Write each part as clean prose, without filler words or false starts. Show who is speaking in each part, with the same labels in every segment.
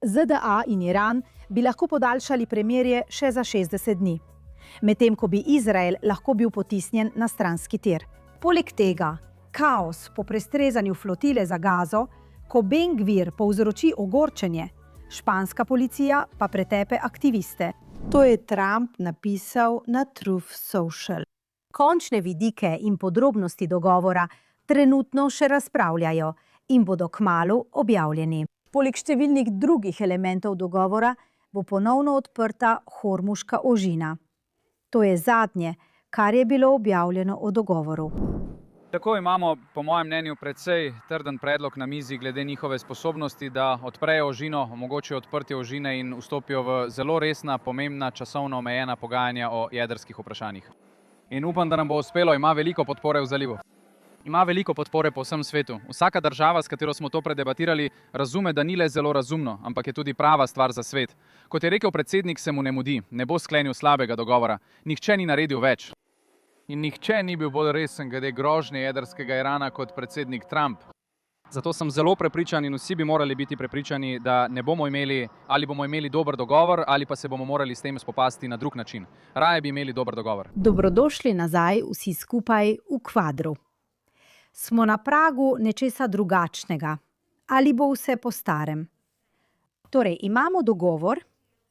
Speaker 1: ZDA in Iran bi lahko podaljšali premirje še za 60 dni, medtem ko bi Izrael lahko bil potisnjen na stranski tir. Poleg tega, kaos po prestrezanju flotile za Gazo, ko Ben Gvir povzroči ogorčenje, španska policija pa pretepe aktiviste. To je Trump napisal na Truth Social. Končne vidike in podrobnosti dogovora trenutno še razpravljajo in bodo kmalu objavljeni. Poleg številnih drugih elementov dogovora bo ponovno odprta Hormuška ožina. To je zadnje, kar je bilo objavljeno o dogovoru.
Speaker 2: Tako imamo, po mojem mnenju, precej trden predlog na mizi glede njihove sposobnosti, da odprejo ožino, omogočijo odprtje ožine in vstopijo v zelo resna, pomembna, časovno omejena pogajanja o jedrskih vprašanjih. In upam, da nam bo uspelo, ima veliko podpore v zalivu. Ima veliko podpore po vsem svetu. Vsaka država, s katero smo to predebatirali, razume, da ni le zelo razumno, ampak je tudi prava stvar za svet. Kot je rekel predsednik, se mu ne mudi, ne bo sklenil slabega dogovora. Nihče ni naredil več. In nihče ni bil bolj resen glede grožnje jedrskega Irana kot predsednik Trump. Zato sem zelo prepričan in vsi bi morali biti prepričani, da ne bomo imeli, ali bomo imeli dober dogovor, ali pa se bomo morali s tem spopasti na drug način. Raje bi imeli dober dogovor.
Speaker 1: Dobrodošli nazaj vsi skupaj v kvadru. Smo na pragu nečesa drugačnega. Ali bo vse po starem? Torej, imamo dogovor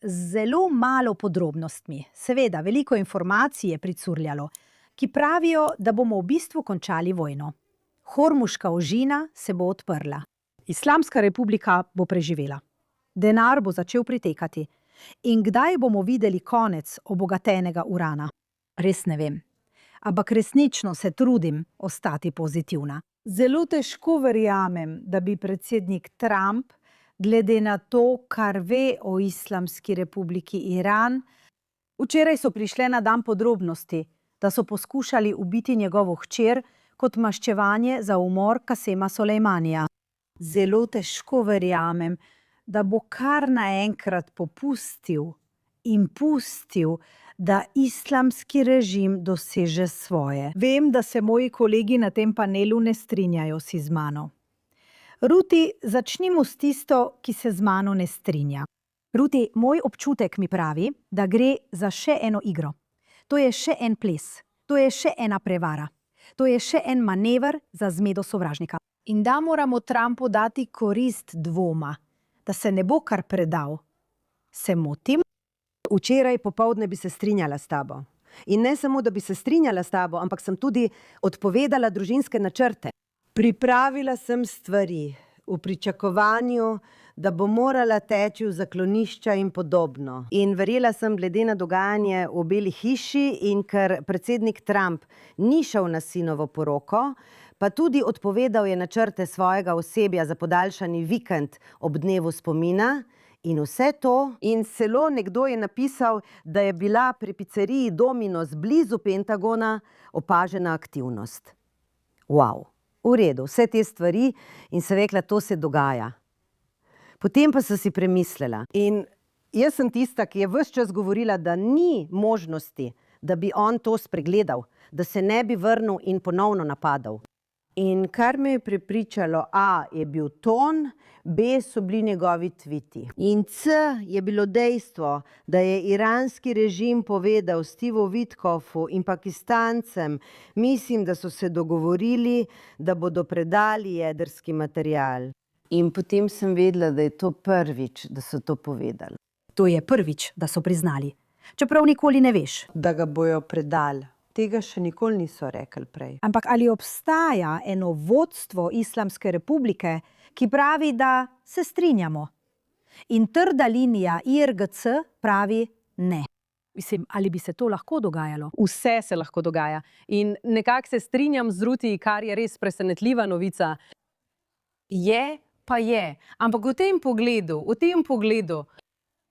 Speaker 1: z zelo malo podrobnostmi. Seveda, veliko informacij je pricurljalo, ki pravijo, da bomo v bistvu končali vojno. Hormuška ožina se bo odprla. Islamska republika bo preživela. Denar bo začel pritekati. In kdaj bomo videli konec obogatenega urana? Res ne vem. Ampak resnično se trudim ostati pozitivna. Zelo težko verjamem, da bi predsednik Trump, glede na to, kar ve o Islamski republiki Iran, včeraj so prišle na dan podrobnosti, da so poskušali ubiti njegovo hčer kot maščevanje za umor Kasema Solejmanija. Zelo težko verjamem, da bo kar naenkrat popustil in pustil, da islamski režim doseže svoje. Vem, da se moji kolegi na tem panelu ne strinjajo si z mano. Ruti, začnimo s tisto, ki se z mano ne strinja. Ruti, moj občutek mi pravi, da gre za še eno igro. To je še en ples, to je še ena prevara, to je še en manever za zmedo sovražnika. In da moramo Trumpu dati korist dvoma, da se ne bo kar predal. Se motim?
Speaker 3: Včeraj popoldne bi se strinjala s tabo. In ne samo, da bi se strinjala s tabo, ampak sem tudi odpovedala družinske načrte. Pripravila sem stvari v pričakovanju, da bo morala teči v zaklonišča in podobno. In verjela sem glede na dogajanje v Beli hiši in ker predsednik Trump ni šel na sinovo poroko, pa tudi odpovedal je načrte svojega osebja za podaljšani vikend ob dnevu spomina. In vse to, in celo nekdo je napisal, da je bila pri pizzeriji Domino's blizu Pentagona opažena aktivnost. Wow, v redu, vse te stvari in se rekla, to se dogaja. Potem pa sem si premislila in jaz sem tista, ki je ves čas govorila, da ni možnosti, da bi on to spregledal, da se ne bi vrnil in ponovno napadal. In kar me je prepričalo, A je bil ton, B so bili njegovi tviti. In C je bilo dejstvo, da je iranski režim povedal Stevu Witkoffu in Pakistancem, mislim, da so se dogovorili, da bodo predali jedrski material. In potem sem vedela, da je to prvič, da so to povedali.
Speaker 1: To je prvič, da so priznali. Čeprav nikoli ne veš.
Speaker 3: Da ga bojo predali. Tega še nikoli niso rekli prej.
Speaker 1: Ampak ali obstaja eno vodstvo Islamske republike, ki pravi, da se strinjamo? In trda linija IRGC pravi ne. Mislim, ali bi se to lahko dogajalo?
Speaker 4: Vse se lahko dogaja. In nekako se strinjam z Ruti, kar je res presenetljiva novica. Je, pa je. Ampak v tem pogledu,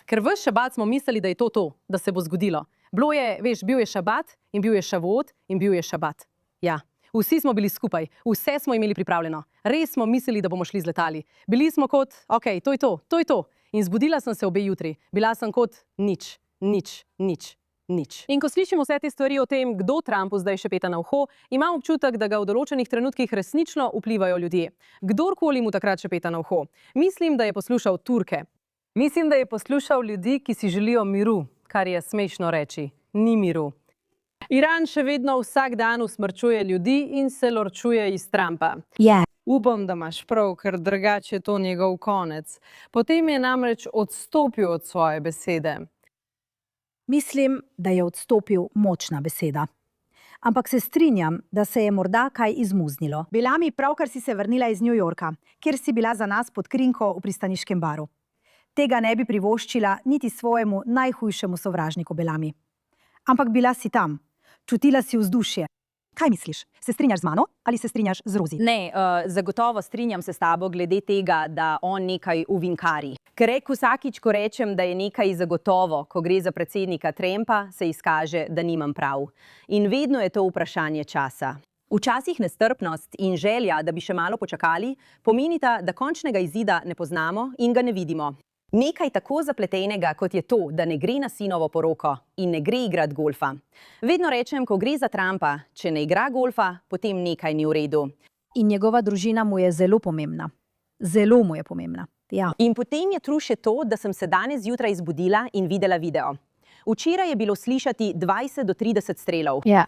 Speaker 4: ker ves šabat smo mislili, da je to, da se bo zgodilo. Bilo je, veš, bil je šabat in bil je šavot in bil je šabat. Ja, vsi smo bili skupaj, vse smo imeli pripravljeno. Res smo mislili, da bomo šli z letali. Bili smo kot, ok, to je to. In zbudila sem se obe jutri. Bila sem kot nič. In ko slišimo vse te stvari o tem, kdo Trumpu zdaj še peta na uho, imam občutek, da ga v določenih trenutkih resnično vplivajo ljudje. Kdorkoli mu takrat še peta na uho. Mislim, da je poslušal Turke. Mislim, da je poslušal ljudi, ki si želijo miru, kar je smešno reči. Ni miru. Iran še vedno vsak dan usmrčuje ljudi in se norčuje iz Trumpa.
Speaker 1: Je.
Speaker 4: Upam, da imaš prav, ker drugače je to njegov konec. Potem je namreč odstopil od svoje besede.
Speaker 1: Mislim, da je odstopil močna beseda. Ampak se strinjam, da se je morda kaj izmuznilo. Bila mi pravkar si se vrnila iz New Yorka, kjer si bila za nas pod krinko v pristaniškem baru. Tega ne bi privoščila niti svojemu najhujšemu sovražniku Belami. Ampak bila si tam, čutila si vzdušje. Kaj misliš? Se strinjaš z mano ali se strinjaš z Rozi?
Speaker 5: Ne, zagotovo strinjam se s tabo glede tega, da on nekaj uvinkari. Ker vsakič, ko rečem, da je nekaj zagotovo, ko gre za predsednika Trumpa, se izkaže, da nimam prav. In vedno je to vprašanje časa. Včasih nestrpnost in želja, da bi še malo počakali, pomenita, da končnega izida ne poznamo in ga ne vidimo. Nekaj tako zapletenega, kot je to, da ne gre na sinovo poroko in ne gre igrati golfa. Vedno rečem, ko gre za Trumpa, če ne igra golfa, potem nekaj ni v redu.
Speaker 1: In njegova družina mu je zelo pomembna. Zelo mu je pomembna. Ja.
Speaker 5: In potem je tru še to, da sem se danes zjutraj zbudila in videla video. Včeraj je bilo slišati 20 do 30 strelov.
Speaker 1: Ja.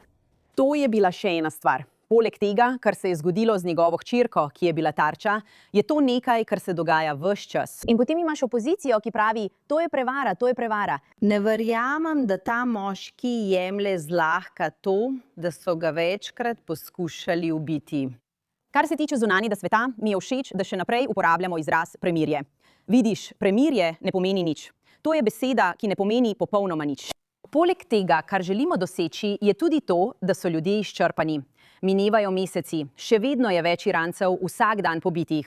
Speaker 5: To je bila še ena stvar. Poleg tega, kar se je zgodilo z njegovo hčerko, ki je bila tarča, je to nekaj, kar se dogaja ves čas. In potem imaš opozicijo, ki pravi, to je prevara, to je prevara. Ne verjamem, da ta moški jemlje zlahka to, da so ga večkrat poskušali ubiti. Kar se tiče zunanjega sveta, mi je všeč, da še naprej uporabljamo izraz premirje. Vidiš, premirje ne pomeni nič. To je beseda, ki ne pomeni popolnoma nič. Poleg tega, kar želimo doseči, je tudi to, da so ljudje izčrpani. Minevajo meseci, še vedno je več Irancev vsak dan pobitih.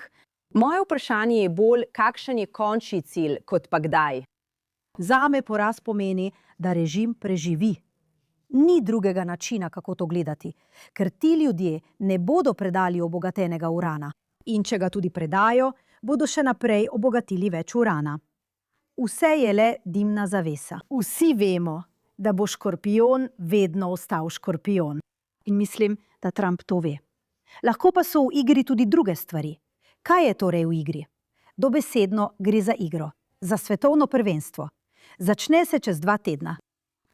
Speaker 5: Moje vprašanje je bolj, kakšen je končni cilj, kot pa kdaj.
Speaker 1: Zame poraz pomeni, da režim preživi. Ni drugega načina, kako to gledati, ker ti ljudje ne bodo predali obogatenega urana. In če ga tudi predajo, bodo še naprej obogatili več urana. Vse je le dimna zavesa. Vsi vemo, da bo škorpijon vedno ostal škorpijon. In mislim, da Trump to ve. Lahko pa so v igri tudi druge stvari. Kaj je torej v igri? Dobesedno gre za igro, za svetovno prvenstvo. Začne se čez 2 tedna.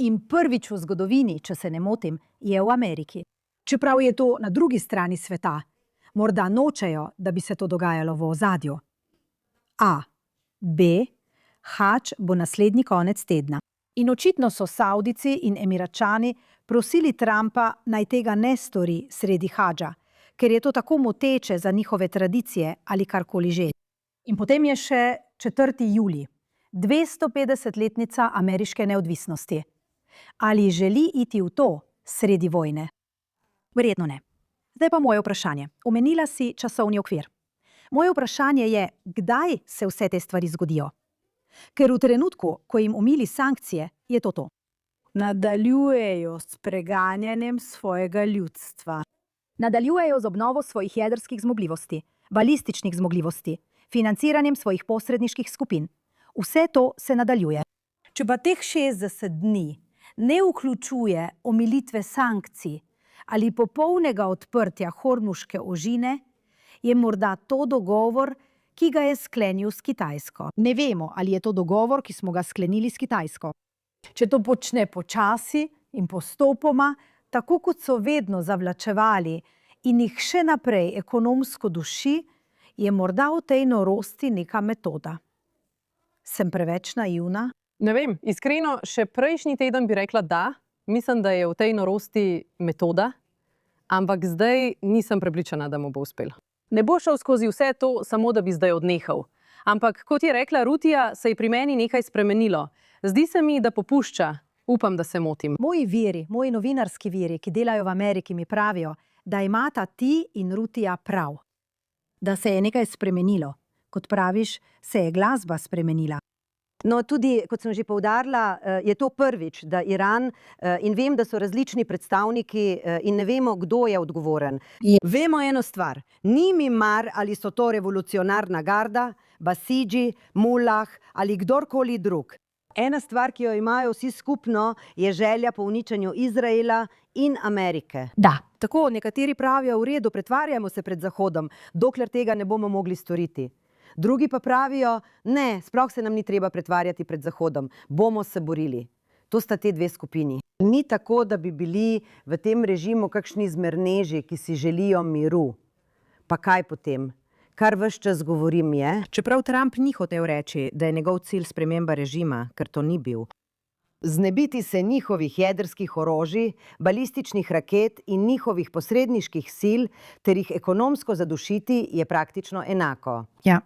Speaker 1: In prvič v zgodovini, če se ne motim, je v Ameriki. Čeprav je to na drugi strani sveta, morda nočejo, da bi se to dogajalo v ozadju. A. B. Hadž bo naslednji konec tedna. In očitno so Savdici in Emiračani prosili Trumpa, naj tega ne stori sredi hadža, ker je to tako moteče za njihove tradicije ali karkoli že. In potem je še 4. julij, 250-letnica ameriške neodvisnosti. Ali želi iti v to sredi vojne? Verjetno ne. Zdaj pa moje vprašanje. Omenila si časovni okvir. Moje vprašanje je, kdaj se vse te stvari zgodijo? Ker v trenutku, ko jim omili sankcije, je to to. Nadaljujejo s preganjanjem svojega ljudstva. Nadaljujejo z obnovo svojih jedrskih zmogljivosti, balističnih zmogljivosti, financiranjem svojih posredniških skupin. Vse to se nadaljuje. Če pa teh 60 dni ne vključuje omilitve sankcij ali popolnega odprtja Hormuške ožine, je morda to dogovor, ki ga je sklenil s Kitajsko. Ne vemo, ali je to dogovor, ki smo ga sklenili s Kitajsko. Če to počne počasi in postopoma, tako kot so vedno zavlačevali in jih še naprej ekonomsko duši, je morda v tej norosti neka metoda. Sem preveč naivna?
Speaker 4: Ne vem, iskreno, še prejšnji teden bi rekla da. Mislim, da je v tej norosti metoda, ampak zdaj nisem prepričana, da mu bo uspelo. Ne bo šel skozi vse to, samo da bi zdaj odnehal. Ampak, kot je rekla Rutija, se je pri meni nekaj spremenilo. Zdi se mi, da popušča. Upam, da se motim.
Speaker 1: Moji viri, moji novinarski viri, ki delajo v Ameriki, mi pravijo, da imata ti in Rutija prav. Da se je nekaj spremenilo. Kot praviš, se je glasba spremenila.
Speaker 3: No, tudi, kot sem že poudarila, je to prvič, da Iran, in vem, da so različni predstavniki in ne vemo, kdo je odgovoren. Vemo eno stvar, ni mi mar, ali so to revolucionarna garda, Basidži, Mullah ali kdorkoli drug. Ena stvar, ki jo imajo vsi skupno, je želja po uničenju Izraela in Amerike.
Speaker 1: Da.
Speaker 3: Tako nekateri pravijo, v redu, pretvarjamo se pred Zahodom, dokler tega ne bomo mogli storiti. Drugi pa pravijo, ne, sploh se nam ni treba pretvarjati pred Zahodom, bomo se borili. To sta te dve skupini. Ni tako, da bi bili v tem režimu kakšni zmerneži, ki si želijo miru. Pa kaj potem? Kar ves čas govorim je,
Speaker 6: Čeprav Trump ni hotel reči, da je njegov cilj sprememba režima, ker to ni bil.
Speaker 3: znebiti se njihovih jedrskih orožij, balističnih raket in njihovih posredniških sil ter jih ekonomsko zadušiti je praktično enako.
Speaker 6: Ja.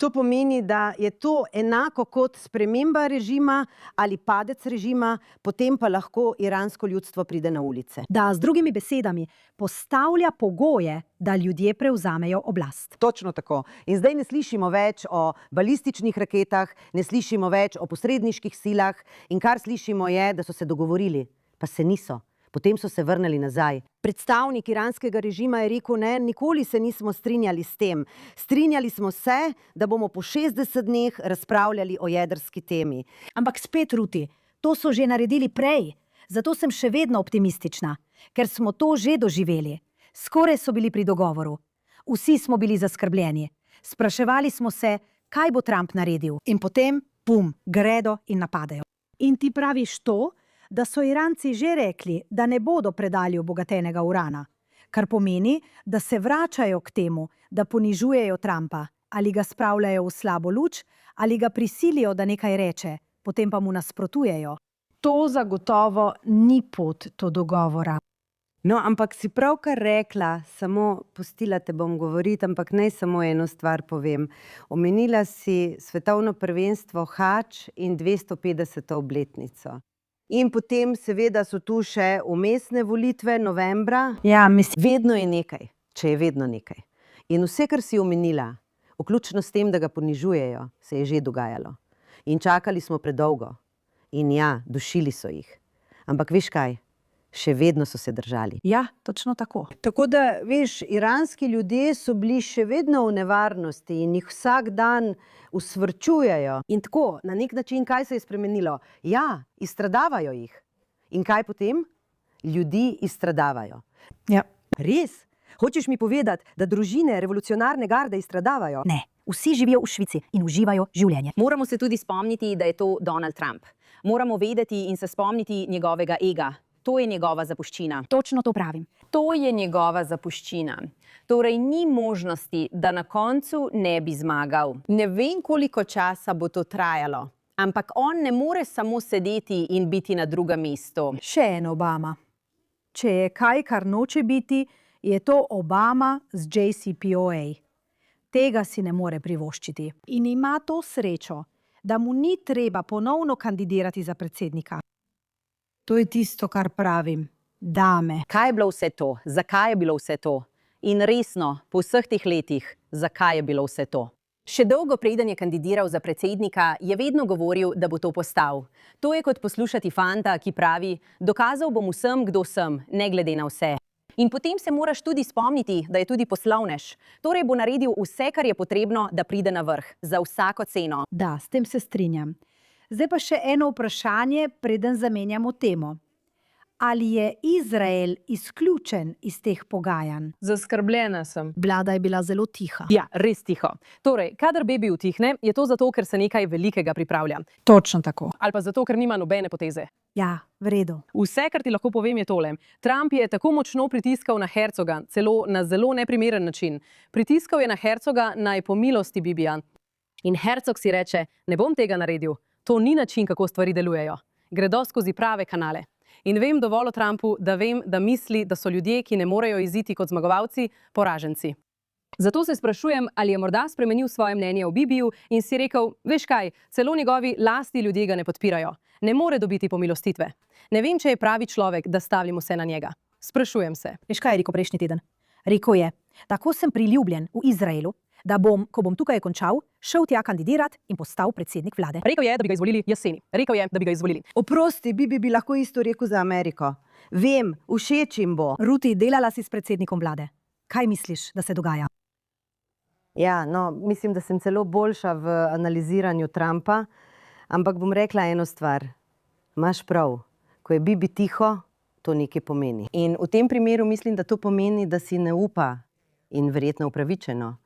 Speaker 3: To pomeni, da je to enako kot sprememba režima ali padec režima, potem pa lahko iransko ljudstvo pride na ulice.
Speaker 1: Da, z drugimi besedami, postavlja pogoje, da ljudje prevzamejo oblast.
Speaker 3: Točno tako. In zdaj ne slišimo več o balističnih raketah, ne slišimo več o posredniških silah in kar slišimo je, da so se dogovorili, pa se niso. Potem so se vrnili nazaj. Predstavnik iranskega režima je rekel, ne, nikoli se nismo strinjali s tem. Strinjali smo se, da bomo po 60 dneh razpravljali o jedrski temi.
Speaker 1: Ampak spet, Ruti, to so že naredili prej. Zato sem še vedno optimistična, ker smo to že doživeli. Skoraj so bili pri dogovoru. Vsi smo bili zaskrbljeni. Spraševali smo se, kaj bo Trump naredil. In potem, pum, gredo in napadajo. In ti praviš to, da so Iranci že rekli, da ne bodo predali obogatenega urana, kar pomeni, da se vračajo k temu, da ponižujejo Trumpa, ali ga spravljajo v slabo luč, ali ga prisilijo, da nekaj reče, potem pa mu nasprotujejo. To zagotovo ni pot do dogovora.
Speaker 3: No, ampak si pravkar rekla, samo pustila te bom govoriti, ampak naj samo eno stvar povem. Omenila si svetovno prvenstvo Hadž in 250. obletnico. In potem seveda so tu še vmesne volitve novembra.
Speaker 1: Ja, mislim.
Speaker 3: Vedno je nekaj, če je vedno nekaj. In vse, kar si omenila, vključno s tem, da ga ponižujejo, se je že dogajalo. In čakali smo predolgo. In ja, dušili so jih. Ampak veš kaj? Še vedno so se držali.
Speaker 1: Ja, točno tako.
Speaker 3: Tako da, veš, iranski ljudje so bili še vedno v nevarnosti in jih vsak dan usvrčujejo. In tako, na nek način, kaj se je spremenilo? Ja, izstradavajo jih. In kaj potem? Ljudi izstradavajo.
Speaker 1: Ja.
Speaker 3: Res? Hočeš mi povedati, da družine revolucionarne garde izstradavajo?
Speaker 1: Ne, vsi živijo v Švici in uživajo življenje.
Speaker 5: Moramo se tudi spomniti, da je to Donald Trump. Moramo vedeti in se spomniti njegovega ega. To je njegova zapuščina.
Speaker 1: Točno to pravim.
Speaker 5: To je njegova zapuščina. Torej ni možnosti, da na koncu ne bi zmagal. Ne vem, koliko časa bo to trajalo, ampak on ne more samo sedeti in biti na drugem mestu.
Speaker 1: Še en Obama. Če je kaj, kar noče biti, je to Obama z JCPOA. Tega si ne more privoščiti. In ima to srečo, da mu ni treba ponovno kandidirati za predsednika. To je tisto, kar pravim. Dame.
Speaker 5: Kaj je bilo vse to? Zakaj je bilo vse to? In resno, po vseh teh letih, zakaj je bilo vse to? Še dolgo preden je kandidiral za predsednika, je vedno govoril, da bo to postal. To je kot poslušati fanta, ki pravi, dokazal bom vsem, kdo sem, ne glede na vse. In potem se moraš tudi spomniti, da je tudi poslovnež. Torej bo naredil vse, kar je potrebno, da pride na vrh, za vsako ceno.
Speaker 1: Da, s tem se strinjam. Zdaj pa še eno vprašanje, preden zamenjamo temo. Ali je Izrael izključen iz teh pogajanj?
Speaker 4: Zaskrbljena sem.
Speaker 1: Vlada je bila zelo tiha.
Speaker 4: Ja, res tiho. Torej, kadar baby utihne, je to zato, ker se nekaj velikega pripravlja.
Speaker 1: Točno tako.
Speaker 4: Ali pa zato, ker nima nobene poteze.
Speaker 1: Ja, v redu.
Speaker 4: Vse, kar ti lahko povem, je tole. Trump je tako močno pritiskal na Herzoga, celo na zelo neprimeren način. Pritiskal je na Herzoga naj po milosti Bibija. In Herzog si reče, ne bom tega naredil. To ni način, kako stvari delujejo. Gredo skozi prave kanale. In vem dovolj o Trumpu, da vem, da misli, da so ljudje, ki ne morejo iziti kot zmagovalci, poraženci. Zato se sprašujem, ali je morda spremenil svoje mnenje o Bibiju in si rekel, veš kaj, celo njegovi lastni ljudje ga ne podpirajo. Ne more dobiti pomilostitve. Ne vem, če je pravi človek, da stavim vse na njega. Sprašujem se.
Speaker 1: Veš kaj je rekel prejšnji teden? Rekel je, tako sem priljubljen v Izraelu, da bom, ko bom tukaj končal, šel tja kandidirati in postal predsednik vlade.
Speaker 4: Rekel je, da bi ga izvolili jeseni. Rekel je, da bi ga izvolili.
Speaker 3: Oprosti, bi lahko isto rekel za Ameriko. Vem, všeč jim bo.
Speaker 1: Ruti, delala si s predsednikom vlade. Kaj misliš, da se dogaja?
Speaker 3: Ja, no, mislim, da sem celo boljša v analiziranju Trumpa, ampak bom rekla eno stvar. Imaš prav, ko je Bibi tiho, to nekaj pomeni. In v tem primeru mislim, da to pomeni, da si ne upa in verjetno upravičeno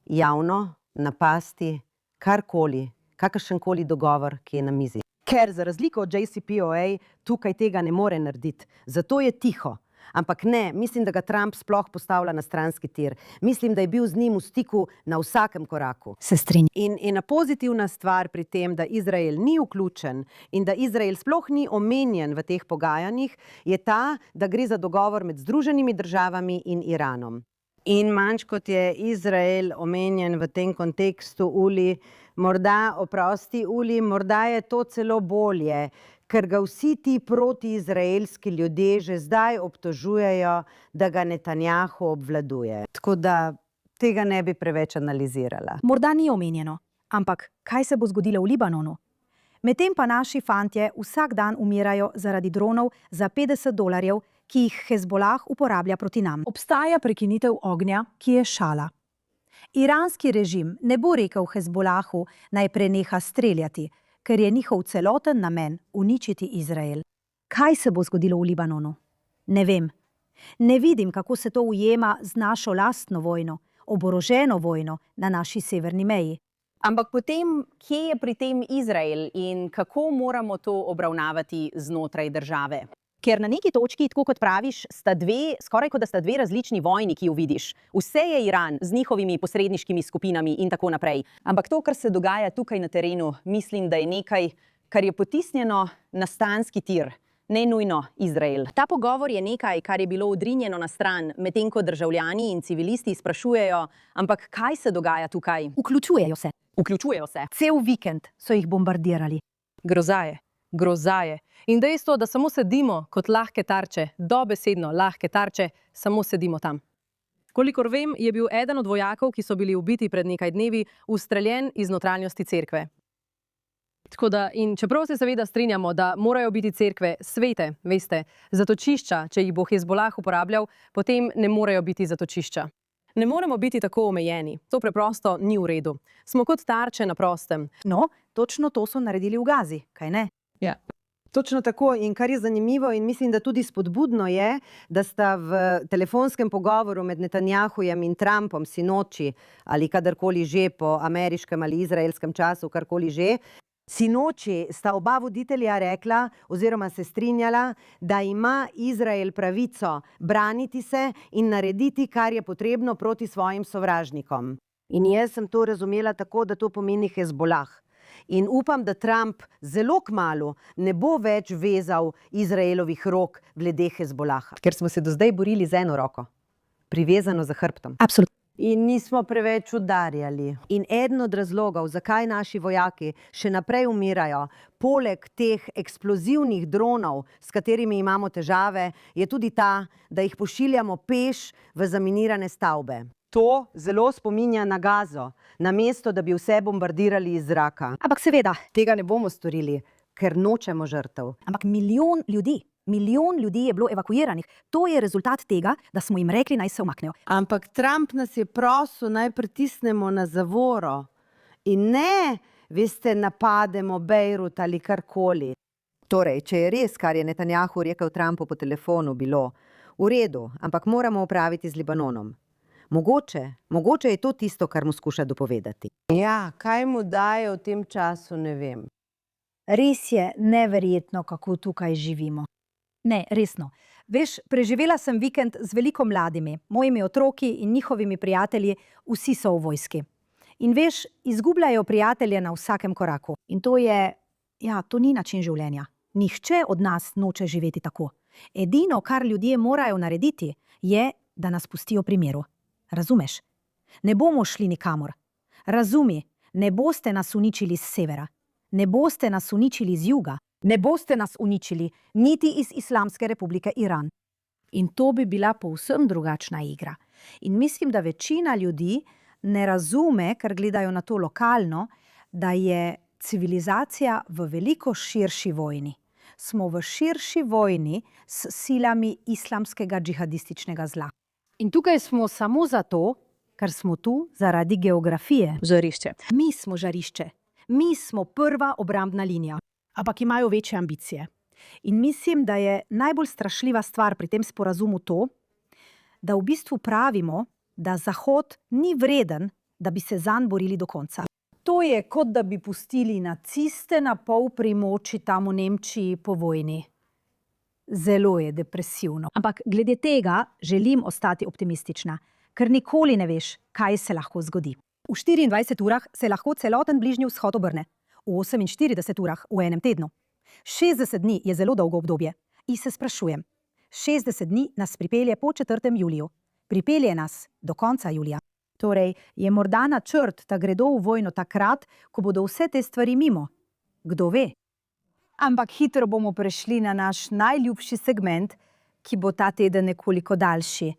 Speaker 3: javno napasti karkoli, kakršenkoli dogovor, ki je na mizi. Ker za razliko od JCPOA tukaj tega ne more narediti. Zato je tiho. Ampak ne, mislim, da ga Trump sploh postavlja na stranski tir. Mislim, da je bil z njim v stiku na vsakem koraku.
Speaker 1: Se strinjam.
Speaker 3: In ena pozitivna stvar pri tem, da Izrael ni vključen in da Izrael sploh ni omenjen v teh pogajanjih, je ta, da gre za dogovor med Združenimi državami in Iranom. In manj kot je Izrael omenjen v tem kontekstu, Uli, morda, oprosti, Uli, morda je to celo bolje, ker ga vsi ti protiizraelski ljudje že zdaj obtožujejo, da ga Netanjahu obvladuje. Tako da tega ne bi preveč analizirala.
Speaker 1: Morda ni omenjeno, ampak kaj se bo zgodilo v Libanonu? Medtem pa naši fantje vsak dan umirajo zaradi dronov za $50, ki jih Hezbolah uporablja proti nam. Obstaja prekinitev ognja, ki je šala. Iranski režim ne bo rekel Hezbolahu, naj preneha streljati, ker je njihov celoten namen uničiti Izrael. Kaj se bo zgodilo v Libanonu? Ne vem. Ne vidim, kako se to ujema z našo lastno vojno, oboroženo vojno na naši severni meji.
Speaker 5: Ampak potem, kje je pri tem Izrael in kako moramo to obravnavati znotraj države? Ker na neki točki, tako kot praviš, skoraj kot da sta dve različni vojni, ki jo vidiš. Vse je Iran z njihovimi posredniškimi skupinami in tako naprej. Ampak to, kar se dogaja tukaj na terenu, mislim, da je nekaj, kar je potisnjeno na stranski tir, ne nujno Izrael. Ta pogovor je nekaj, kar je bilo odrinjeno na stran, medtem ko državljani in civilisti sprašujejo, ampak kaj se dogaja tukaj?
Speaker 1: Vključujejo se.
Speaker 5: Vključujejo se.
Speaker 1: Cel vikend so jih bombardirali.
Speaker 4: Grozaje. Grozaje. In dejstvo, da samo sedimo kot lahke tarče, dobesedno lahke tarče, samo sedimo tam. Kolikor vem, je bil eden od vojakov, ki so bili ubiti pred nekaj dnevi, ustreljen iz notranjosti cerkve. Tako da, in čeprav se seveda strinjamo, da morajo biti cerkve svete, veste, zatočišča, če jih bo Hezbolah uporabljal, potem ne morejo biti zatočišča. Ne moremo biti tako omejeni. To preprosto ni v redu. Smo kot tarče na prostem.
Speaker 1: No, točno to so naredili v Gazi, kaj ne?
Speaker 4: Ja.
Speaker 3: Točno tako, in kar je zanimivo in mislim, da tudi spodbudno je, da sta v telefonskem pogovoru med Netanjahujem in Trumpom sinoči ali kadarkoli že po ameriškem ali izraelskem času, karkoli že, sinoči sta oba voditelja rekla oziroma se strinjala, da ima Izrael pravico braniti se in narediti, kar je potrebno proti svojim sovražnikom. In jaz sem to razumela tako, da to pomeni Hezbolah. In upam, da Trump zelo kmalu ne bo več vezal Izraelovih rok glede Hezbolaha. Ker smo se do zdaj borili z eno roko, privezano za hrbtom.
Speaker 1: Absolutno.
Speaker 3: In nismo preveč udarjali. In eden od razlogov, zakaj naši vojaki še naprej umirajo, poleg teh eksplozivnih dronov, s katerimi imamo težave, je tudi ta, da jih pošiljamo peš v zaminirane stavbe. To zelo spominja na Gazo, namesto da bi vse bombardirali iz zraka.
Speaker 1: Ampak seveda,
Speaker 3: Tega ne bomo storili, ker nočemo žrtev.
Speaker 1: ampak milijon ljudi je bilo evakuiranih. To je rezultat tega, da smo jim rekli, naj se umaknejo.
Speaker 3: Ampak Trump nas je prosil, naj pritisnemo na zavoro. In ne, veste, napademo Bejrut ali karkoli. Torej, če je res, kar je Netanjahu rekel Trumpu po telefonu bilo, v redu, ampak moramo opraviti z Libanonom. Mogoče je to tisto, kar mu skuša dopovedati. Ja, kaj mu daje v tem času, ne vem.
Speaker 1: Res je neverjetno, kako tukaj živimo. Ne, resno. Veš, preživela sem vikend z veliko mladimi, mojimi otroki in njihovimi prijatelji, vsi so v vojski. In veš, izgubljajo prijatelje na vsakem koraku. In to je, to ni način življenja. Nihče od nas noče živeti tako. Edino, kar ljudje morajo narediti, je, da nas pustijo pri miru. Razumeš? Ne bomo šli nikamor. Razumi, ne boste nas uničili z severa. Ne boste nas uničili z juga. Ne boste nas uničili niti iz Islamske republike Iran. In to bi bila povsem drugačna igra. In mislim, da večina ljudi ne razume, ker gledajo na to lokalno, da je civilizacija v veliko širši vojni. Smo v širši vojni s silami islamskega džihadističnega zla. In tukaj smo samo zato, ker smo tu zaradi geografije.
Speaker 4: Žarišče.
Speaker 1: Mi smo žarišče. Mi smo prva obrambna linija. Ampak imajo večje ambicije. In mislim, da je najbolj strašljiva stvar pri tem sporazumu to, da v bistvu pravimo, da Zahod ni vreden da bi se zanj borili do konca. To je, kot da bi pustili naciste na pol pri moči tam v Nemčiji po vojni. Zelo je depresivno. Ampak glede tega želim ostati optimistična, ker nikoli ne veš, kaj se lahko zgodi. V 24 urah se lahko celoten Bližnji vzhod obrne. V 48 urah v enem tednu. 60 dni je zelo dolgo obdobje. In se sprašujem, 60 dni nas pripelje po 4. juliju. Pripelje nas do konca julija. Torej, je morda načrt, da gredo v vojno takrat, ko bodo vse te stvari mimo. Kdo ve? Ampak hitro bomo prešli na naš najljubši segment, ki bo ta teden nekoliko daljši,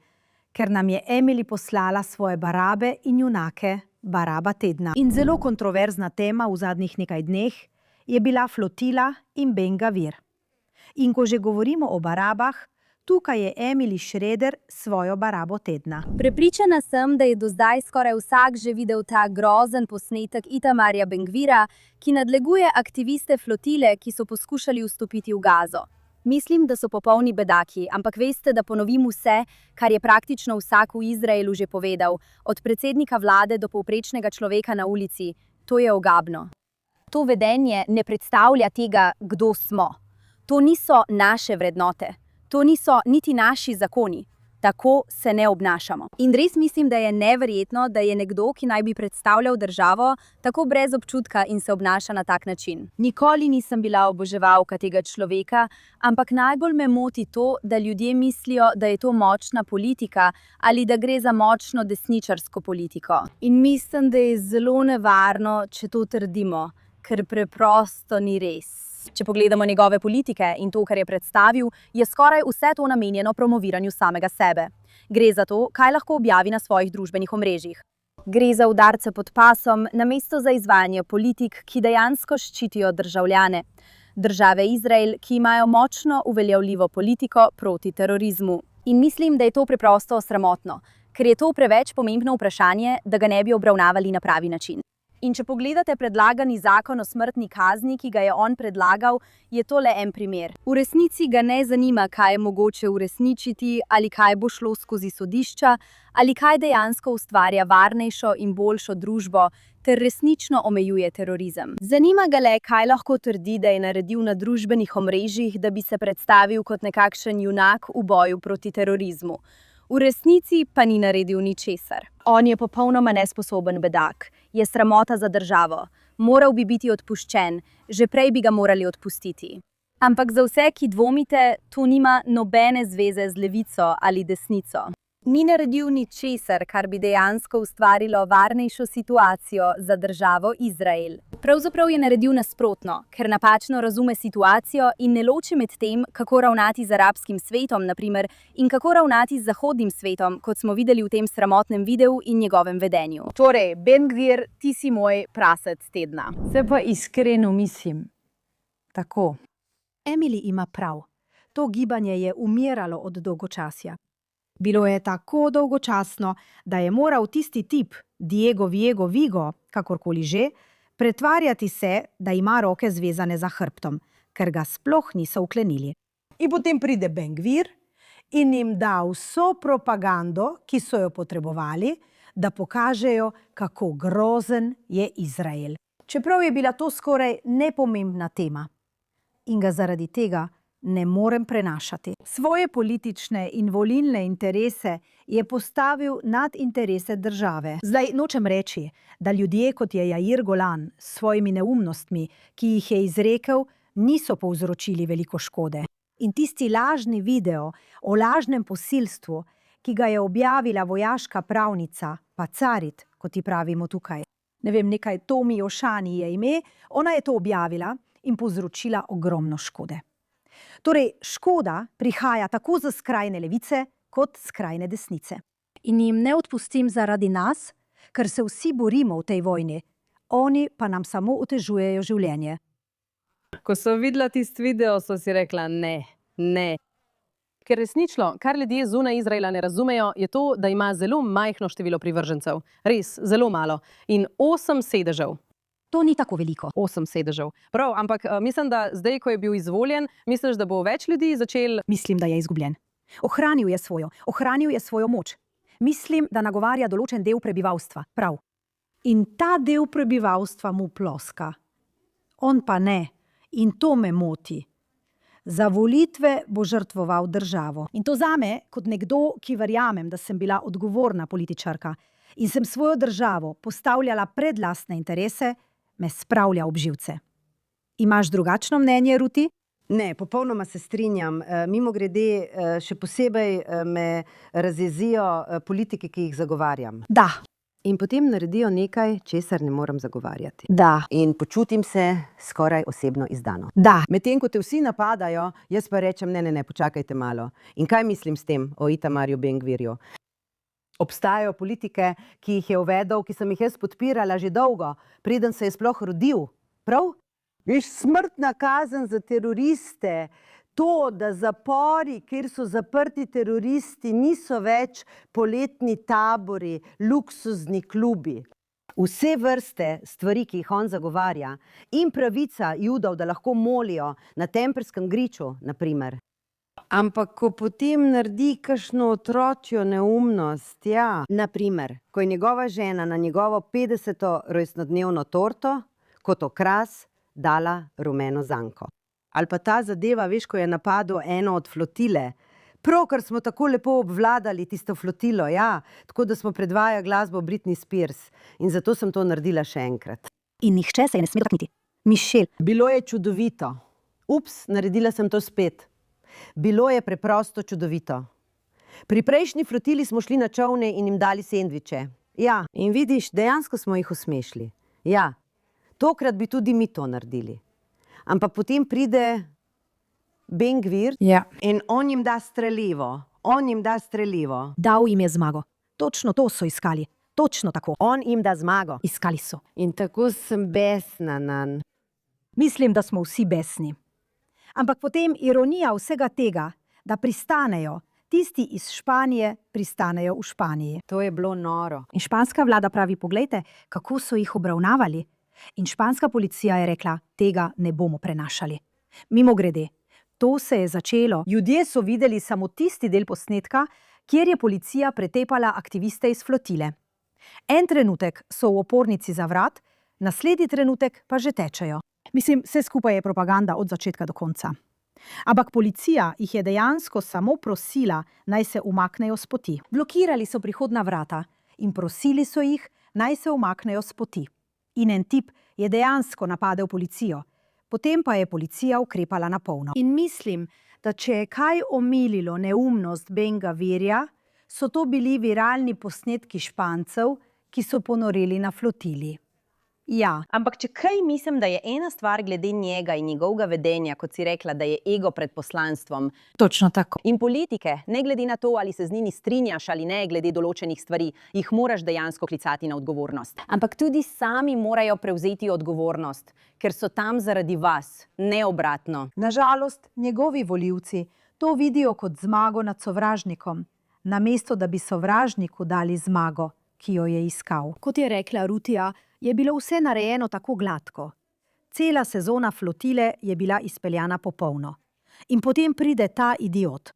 Speaker 1: ker nam je Emily poslala svoje barabe in junake baraba tedna. In zelo kontroverzna tema v zadnjih nekaj dneh je bila Flotila in Ben Gavir. In ko že govorimo o barabah, tukaj je Emily Schroeder svojo barabo tedna.
Speaker 7: Prepričana sem, da je do zdaj skoraj vsak že videl ta grozen posnetek Itamarja Ben Gvira, ki nadleguje aktiviste Flotile, ki so poskušali vstopiti v Gazo. Mislim, da so popolni bedaki, ampak veste, da ponovim vse, kar je praktično vsak v Izraelu že povedal, od predsednika vlade do povprečnega človeka na ulici. To je ogabno. To vedenje ne predstavlja tega, kdo smo. To niso naše vrednote. To niso niti naši zakoni. Tako se ne obnašamo. In res mislim, da je neverjetno, da je nekdo, ki naj bi predstavljal državo, tako brez občutka in se obnaša na tak način. Nikoli nisem bila oboževalka tega človeka, ampak najbolj me moti to, da ljudje mislijo, da je to močna politika ali da gre za močno desničarsko politiko. In mislim, da je zelo nevarno, če to trdimo, ker preprosto ni res. Če pogledamo njegove politike in to, kar je predstavil, je skoraj vse to namenjeno promoviranju samega sebe. Gre za to, kaj lahko objavi na svojih družbenih omrežjih. Gre za udarce pod pasom, namesto za izvajanje politik, ki dejansko ščitijo državljane. Države Izrael, ki imajo močno uveljavljivo politiko proti terorizmu. In mislim, da je to preprosto sramotno, ker je to preveč pomembno vprašanje, da ga ne bi obravnavali na pravi način. In če pogledate predlagani zakon o smrtni kazni, ki ga je on predlagal, je to le en primer. V resnici ga ne zanima, kaj je mogoče uresničiti, ali kaj bo šlo skozi sodišča, ali kaj dejansko ustvarja varnejšo in boljšo družbo, ter resnično omejuje terorizem. Zanima ga le, kaj lahko trdi, da je naredil na družbenih omrežjih, da bi se predstavil kot nekakšen junak v boju proti terorizmu. V resnici pa ni naredil ničesar. On je popolnoma nesposoben bedak. Je sramota za državo. Moral bi biti odpuščen. Že prej bi ga morali odpustiti. Ampak za vse, ki dvomite, to nima nobene zveze z levico ali desnico. Ni naredil ničesar, kar bi dejansko ustvarilo varnejšo situacijo za državo Izrael. Pravzaprav je naredil nasprotno, ker napačno razume situacijo in ne loči med tem, kako ravnati z arabskim svetom, naprimer, in kako ravnati z zahodnim svetom, kot smo videli v tem sramotnem videu in njegovem vedenju. Torej, Ben Gvir, ti si moj prasec tedna.
Speaker 1: Se pa iskreno mislim. Tako. Emily ima prav. To gibanje je umiralo od dolgočasja. Bilo je tako dolgočasno, da je moral tisti tip, Diego Vigo, kakorkoli že, pretvarjati se, da ima roke zvezane za hrbtom, ker ga sploh niso vklenili. In potem pride Ben Gvir in jim da vso propagando, ki so jo potrebovali, da pokažejo, kako grozen je Izrael. Čeprav je bila to skoraj nepomembna tema. In ga zaradi tega ne morem prenašati. Svoje politične in volilne interese je postavil nad interese države. Zdaj nočem reči, da ljudje, kot je Jair Golan, s svojimi neumnostmi, ki jih je izrekel, niso povzročili veliko škode. In tisti lažni video o lažnem posilstvu, ki ga je objavila vojaška pravnica, Pacarit, kot ji pravimo tukaj. Ne vem, nekaj Tomi Ošani je ime, ona je to objavila in povzročila ogromno škode. Torej, škoda prihaja tako za skrajne levice, kot skrajne desnice. In jim ne odpustim zaradi nas, ker se vsi borimo v tej vojni. Oni pa nam samo otežujejo življenje.
Speaker 4: Ko so videla tisti video, so si rekla ne. Ker resnično, kar ljudje zunaj Izraela ne razumejo, je to, da ima zelo majhno število privržencev. Res, zelo malo. In 8 sedežev.
Speaker 1: To ni tako veliko.
Speaker 4: 8 sedežev. Prav, ampak mislim, da zdaj, ko je bil izvoljen, misliš, da bo več ljudi začel...
Speaker 1: Mislim, da je izgubljen. Ohranil je svojo moč. Mislim, da nagovarja določen del prebivalstva. Prav. In ta del prebivalstva mu ploska. On pa ne. In to me moti. Za volitve bo žrtvoval državo. In to zame, kot nekdo, ki verjamem, da sem bila odgovorna političarka in sem svojo državo postavljala pred lastne interese, me spravlja ob živce. Imaš drugačno mnenje, Ruti?
Speaker 3: Ne, popolnoma se strinjam. Mimogrede, še posebej me razjezijo politiki, ki jih zagovarjam.
Speaker 1: Da.
Speaker 3: In potem naredijo nekaj, česar ne morem zagovarjati.
Speaker 1: Da.
Speaker 3: In počutim se skoraj osebno izdano.
Speaker 1: Da.
Speaker 3: Medtem ko te vsi napadajo, jaz pa rečem, ne, počakajte malo. In kaj mislim s tem o Itamarju Ben-Gvirju? Obstajajo politike, ki jih je uvedel, ki sem jih jaz podpirala že dolgo, preden se je sploh rodil. Prav? Veš, smrtna kazen za teroriste, to, da zapori, kjer so zaprti teroristi, niso več poletni tabori, luksuzni klubi. Vse vrste stvari, ki jih on zagovarja, in pravica Judov, da lahko molijo na Templjskem griču, na primer. Ampak ko potem naredi kakšno otročjo neumnost, ja. Na primer, ko je njegova žena na njegovo 50. rojstnodnevno torto kot okras dala rumeno zanko. Ali pa ta zadeva, veš, ko je napadel eno od flotile. Prav, ker smo tako lepo obvladali tisto flotilo, ja, tako da smo predvajali glasbo Britney Spears. In zato sem to naredila še enkrat.
Speaker 1: In nihče se je ne sme dotakniti. Mišel.
Speaker 3: Bilo je čudovito. Ups, naredila sem to spet. Bilo je preprosto čudovito. Pri prejšnji flotili smo šli na čolne in jim dali sendviče. Ja, in vidiš, dejansko smo jih usmešili. Ja, tokrat bi tudi mi to naredili. Ampak potem pride Ben-Gvir in on jim da strelivo. On jim da strelivo.
Speaker 1: Dal jim je zmago. Točno to so iskali. Točno tako.
Speaker 3: On jim da zmago.
Speaker 1: Iskali so.
Speaker 3: In tako sem besna nanj.
Speaker 1: Mislim, da smo vsi besni. Ampak potem ironija vsega tega, da pristanejo, tisti iz Španije pristanejo v Španiji.
Speaker 3: To je bilo noro.
Speaker 1: In španska vlada pravi, poglejte, kako so jih obravnavali. In španska policija je rekla, tega ne bomo prenašali. Mimogrede, to se je začelo. Ljudje so videli samo tisti del posnetka, kjer je policija pretepala aktiviste iz flotile. En trenutek so v opornici za vrat, naslednji trenutek pa že tečejo. Mislim, vse skupaj je propaganda od začetka do konca. Ampak policija jih je dejansko samo prosila, naj se umaknejo s poti. Blokirali so prihodna vrata in prosili so jih, naj se umaknejo s poti. In en tip je dejansko napadel policijo, potem pa je policija ukrepala na polno. In mislim, da če je kaj omililo neumnost Ben-Gvirja, so to bili viralni posnetki Špancev, ki so ponoreli na flotili. Ja.
Speaker 5: Ampak če kaj mislim, da je ena stvar glede njega in njegovega vedenja, kot si rekla, da je ego pred poslanstvom.
Speaker 1: Točno tako.
Speaker 5: In politike, ne glede na to, ali se z njimi strinjaš ali ne, glede določenih stvari, jih moraš dejansko klicati na odgovornost. Ampak tudi sami morajo prevzeti odgovornost, ker so tam zaradi vas, ne obratno.
Speaker 1: Nažalost, njegovi volivci to vidijo kot zmago nad sovražnikom, namesto da bi sovražniku dali zmago, ki jo je iskal. Kot je rekla Rutija, je bilo vse narejeno tako gladko. Cela sezona flotile je bila izpeljana popolno. In potem pride ta idiot.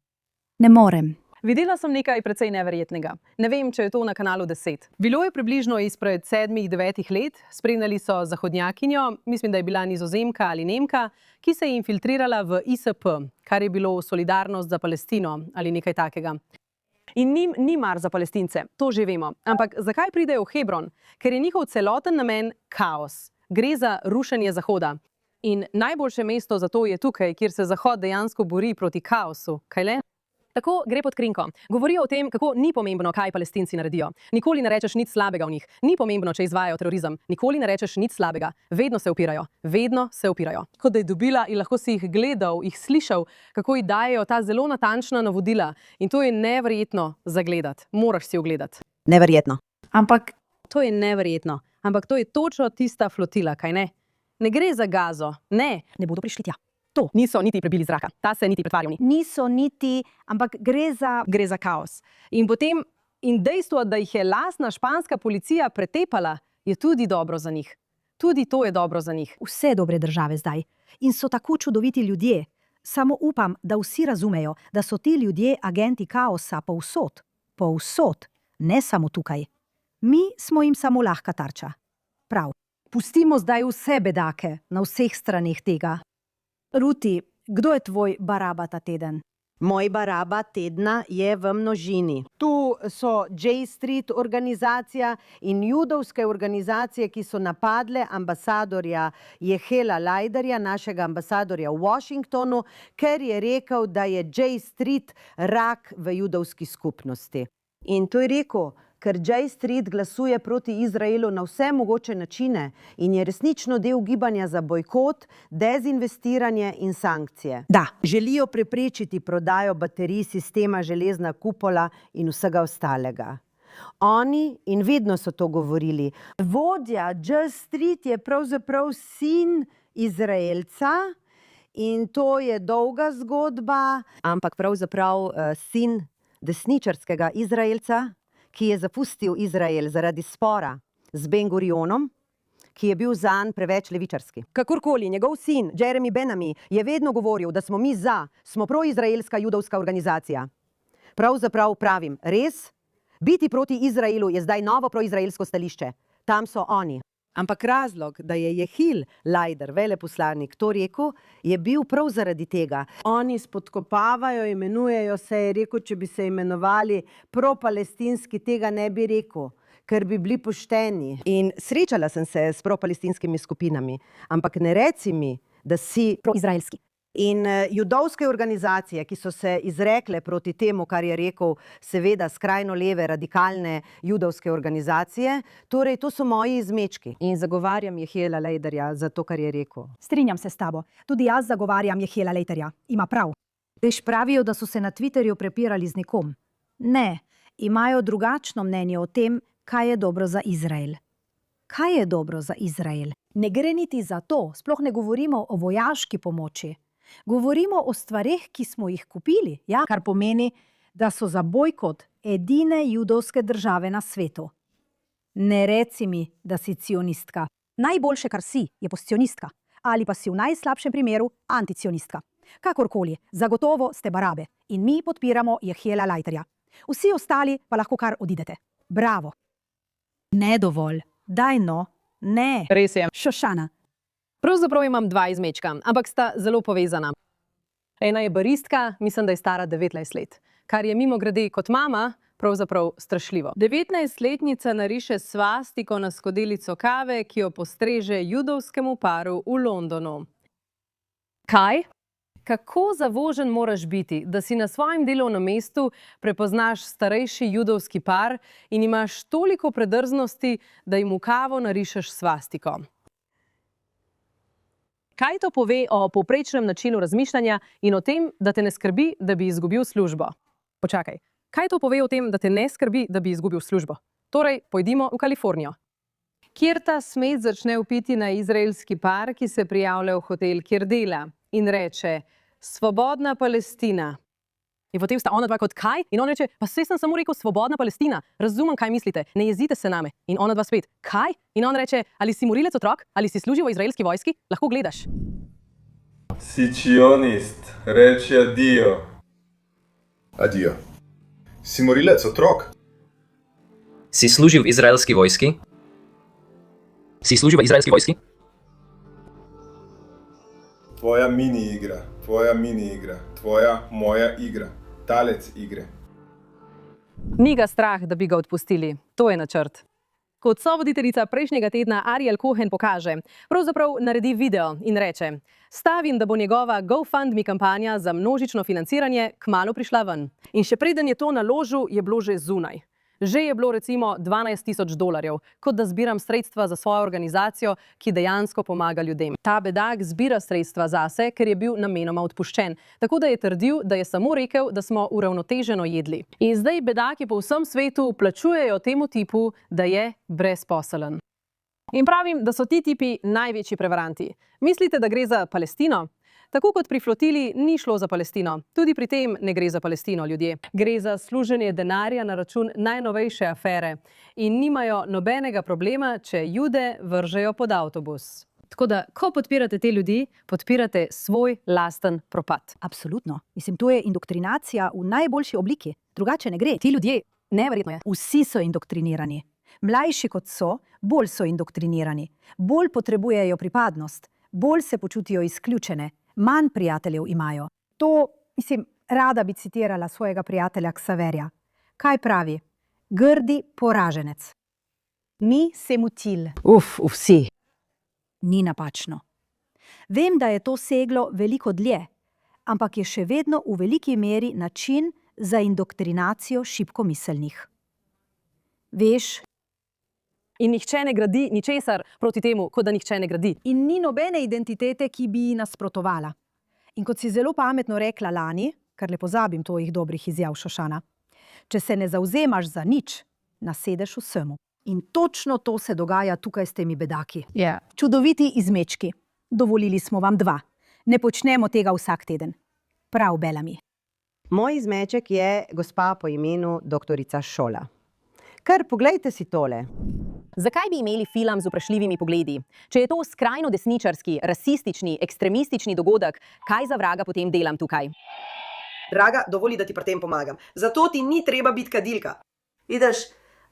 Speaker 1: Ne morem.
Speaker 4: Videla sem nekaj precej neverjetnega. Ne vem, če je to na kanalu 10. Bilo je približno izpred 7-9 let, spremljali so zahodnjakinjo, mislim, da je bila Nizozemka ali Nemka, ki se je infiltrirala v ISP, kar je bilo Solidarnost za Palestino ali nekaj takega. In njim ni mar za Palestince, to že vemo. Ampak zakaj pridejo v Hebron? Ker je njihov celoten namen kaos. Gre za rušenje Zahoda. In najboljše mesto za to je tukaj, kjer se Zahod dejansko bori proti kaosu. Kaj le? Tako gre pod krinko. Govorijo o tem, kako ni pomembno, kaj Palestinci naredijo. Nikoli ne rečeš nič slabega v njih. Ni pomembno, če izvajajo terorizem. Nikoli ne rečeš nič slabega. Vedno se upirajo. Vedno se upirajo. Kot da je dobila in lahko si jih gledal, jih slišal, kako ji dajejo ta zelo natančna navodila. In to je neverjetno zagledati. Moraš si ogledati.
Speaker 3: Neverjetno.
Speaker 4: Ampak to je neverjetno. Ampak to je točno tista flotila, kaj ne? Ne gre za Gazo. Ne.
Speaker 1: Ne bodo prišli tja.
Speaker 4: To niso niti prebili zraka, ta se niti pretvarjal ni.
Speaker 1: Niso niti, ampak gre za
Speaker 4: kaos. In potem, in dejstvo, da jih je lastna španska policija pretepala, je tudi dobro za njih. Tudi to je dobro za njih.
Speaker 1: Vse dobre države zdaj. In so tako čudoviti ljudje. Samo upam, da vsi razumejo, da so ti ljudje agenti kaosa povsod. Povsod. Ne samo tukaj. Mi smo jim samo lahka tarča. Prav. Pustimo zdaj vse bedake na vseh straneh tega. Ruti, kdo je tvoj Baraba ta teden?
Speaker 3: Moj Baraba tedna je v množini. Tu so J Street organizacija in judovske organizacije, ki so napadle ambasadorja Jehela Lajderja, našega ambasadorja v Washingtonu, ker je rekel, da je J Street rak v judovski skupnosti. In to je rekel, ker J Street glasuje proti Izraelu na vse mogoče načine in je resnično del gibanja za bojkot, dezinvestiranje in sankcije.
Speaker 1: Da.
Speaker 3: Želijo preprečiti prodajo baterij, sistema železna kupola in vsega ostalega. Oni, in vedno so to govorili, vodja J Street je pravzaprav sin Izraelca in to je dolga zgodba, ampak pravzaprav sin desničarskega Izraelca, ki je zapustil Izrael zaradi spora z Ben-Gurionom, ki je bil zanj preveč levičarski. Kakorkoli, njegov sin, Jeremy Benami, je vedno govoril, da smo mi smo proizraelska judovska organizacija. Pravzaprav pravim, res? Biti proti Izraelu je zdaj novo proizraelsko stališče. Tam so oni. Ampak razlog, da je Jehil Lajder, veleposlanik, to rekel, je bil prav zaradi tega. Oni spodkopavajo, imenujejo se, je rekel, če bi se imenovali pro-palestinski, tega ne bi rekel, ker bi bili pošteni. In srečala sem se s pro-palestinskimi skupinami, ampak ne reci mi, da si
Speaker 1: Proizraelski.
Speaker 3: In judovske organizacije, ki so se izrekle proti temu, kar je rekel, seveda skrajno leve, radikalne judovske organizacije, torej to so moji izmečki. In zagovarjam Jehela Lajderja za to, kar je rekel.
Speaker 1: Strinjam se s tabo. Tudi jaz zagovarjam Jehela Lajderja. Ima prav. Veš, pravijo, da so se na Twitterju prepirali z nekom. Ne, imajo drugačno mnenje o tem, kaj je dobro za Izrael. Kaj je dobro za Izrael? Ne gre niti za to, sploh ne govorimo o vojaški pomoči. Govorimo o stvareh, ki smo jih kupili, ja, kar pomeni, da so za bojkot edine judovske države na svetu. Ne reci mi, da si cionistka. Najboljše, kar si, je postcionistka. Ali pa si v najslabšem primeru anticionistka. Kakorkoli, zagotovo ste Barabe in mi podpiramo Jehela Lajderja. Vsi ostali pa lahko kar odidete. Bravo. Ne dovolj. Daj no. Ne.
Speaker 4: Res je.
Speaker 1: Šošana.
Speaker 4: Pravzaprav imam dva izmečka, ampak sta zelo povezana. Ena je baristka, mislim, da je stara 19 let, kar je mimogrede kot mama pravzaprav strašljivo. 19-letnica nariše svastiko na skodelico kave, ki jo postreže judovskemu paru v Londonu. Kaj? Kako zavožen moraš biti, da si na svojem delovnem mestu prepoznaš starejši judovski par in imaš toliko predrznosti, da jim v kavo narišeš svastiko? Kaj to pove o povprečnem načinu razmišljanja in o tem, da te ne skrbi, da bi izgubil službo? Počakaj, kaj to pove o tem, da te ne skrbi, da bi izgubil službo? Torej, pojdimo v Kalifornijo. Kjer ta smet začne vpiti na izraelski par, ki se prijavlja v hotel, kjer dela in reče: Svobodna Palestina. In potem sta ona dva kot kaj? In on reče: pa saj sem samo rekel Svobodna Palestina. Razumem, kaj mislite. Ne jezite se name. In ona dva spet: kaj? In on reče: ali si morilec otrok? Ali si služil v izraelski vojski? Lahko gledaš.
Speaker 8: Si cionist. Reči adijo.
Speaker 9: Adijo. Si morilec otrok?
Speaker 10: Si služil v izraelski vojski? Si služil v izraelski vojski?
Speaker 8: Tvoja mini igra. Tvoja mini igra. Tvoja, moja igra. Talec igre.
Speaker 4: Ni ga strah, da bi ga odpustili. To je načrt. Kot sovoditeljica prejšnjega tedna Ariel Cohen pokaže, pravzaprav naredi video in reče: stavim, da bo njegova GoFundMe kampanja za množično financiranje kmalu prišla ven. In še preden je to naložil, je bilo že zunaj. Že je bilo recimo $12,000, kot da zbiram sredstva za svojo organizacijo, ki dejansko pomaga ljudem. Ta bedak zbira sredstva zase, ker je bil namenoma odpuščen. Tako da je trdil, da je samo rekel, da smo uravnoteženo jedli. In zdaj bedaki po vsem svetu plačujejo temu tipu, da je brezposeln. In pravim, da so ti tipi največji prevaranti. Mislite, da gre za Palestino? Tako kot pri flotili ni šlo za Palestino. Tudi pri tem ne gre za Palestino, ljudje. Gre za služenje denarja na račun najnovejše afere. In nimajo nobenega problema, če Jude vržejo pod avtobus. Tako da, ko podpirate te ljudi, podpirate svoj lasten propad.
Speaker 1: Absolutno. Mislim, to je indoktrinacija v najboljši obliki. Drugače ne gre. Ti ljudje, neverjetno je, vsi so indoktrinirani. Mlajši kot so, bolj so indoktrinirani, bolj potrebujejo pripadnost, bolj se počutijo izključene, manj prijateljev imajo. To, rada bi citirala svojega prijatelja Ksaverja. Kaj pravi? Grdi poraženec.
Speaker 5: Mi se mutil.
Speaker 3: Vsi.
Speaker 1: Ni napačno. Vem, da je to seglo veliko dlje, ampak je še vedno v veliki meri način za indoktrinacijo šibkomiselnih. Veš,
Speaker 4: In nihče ne gradi ničesar proti temu, kot da nihče ne gradi.
Speaker 1: in ni nobene identitete, ki bi ji nasprotovala. In kot si zelo pametno rekla lani, kar ne pozabim tvojih dobrih izjav, Šošana, če se ne zavzemaš za nič, nasedeš vsemu. In točno to se dogaja tukaj s temi bedaki.
Speaker 4: Yeah.
Speaker 1: Čudoviti izmečki. Dovolili smo vam 2. Ne počnemo tega vsak teden. Prav, Bellamy.
Speaker 3: Moj izmeček je gospa po imenu doktorica Šola. Kar poglejte si tole.
Speaker 5: Zakaj bi imeli film z vprašljivimi pogledi? Če je to skrajno desničarski, rasistični, ekstremistični dogodek, kaj za vraga potem delam tukaj?
Speaker 11: Draga, dovoli, da ti pri tem pomagam. Zato ti ni treba biti kadilka. Vidiš,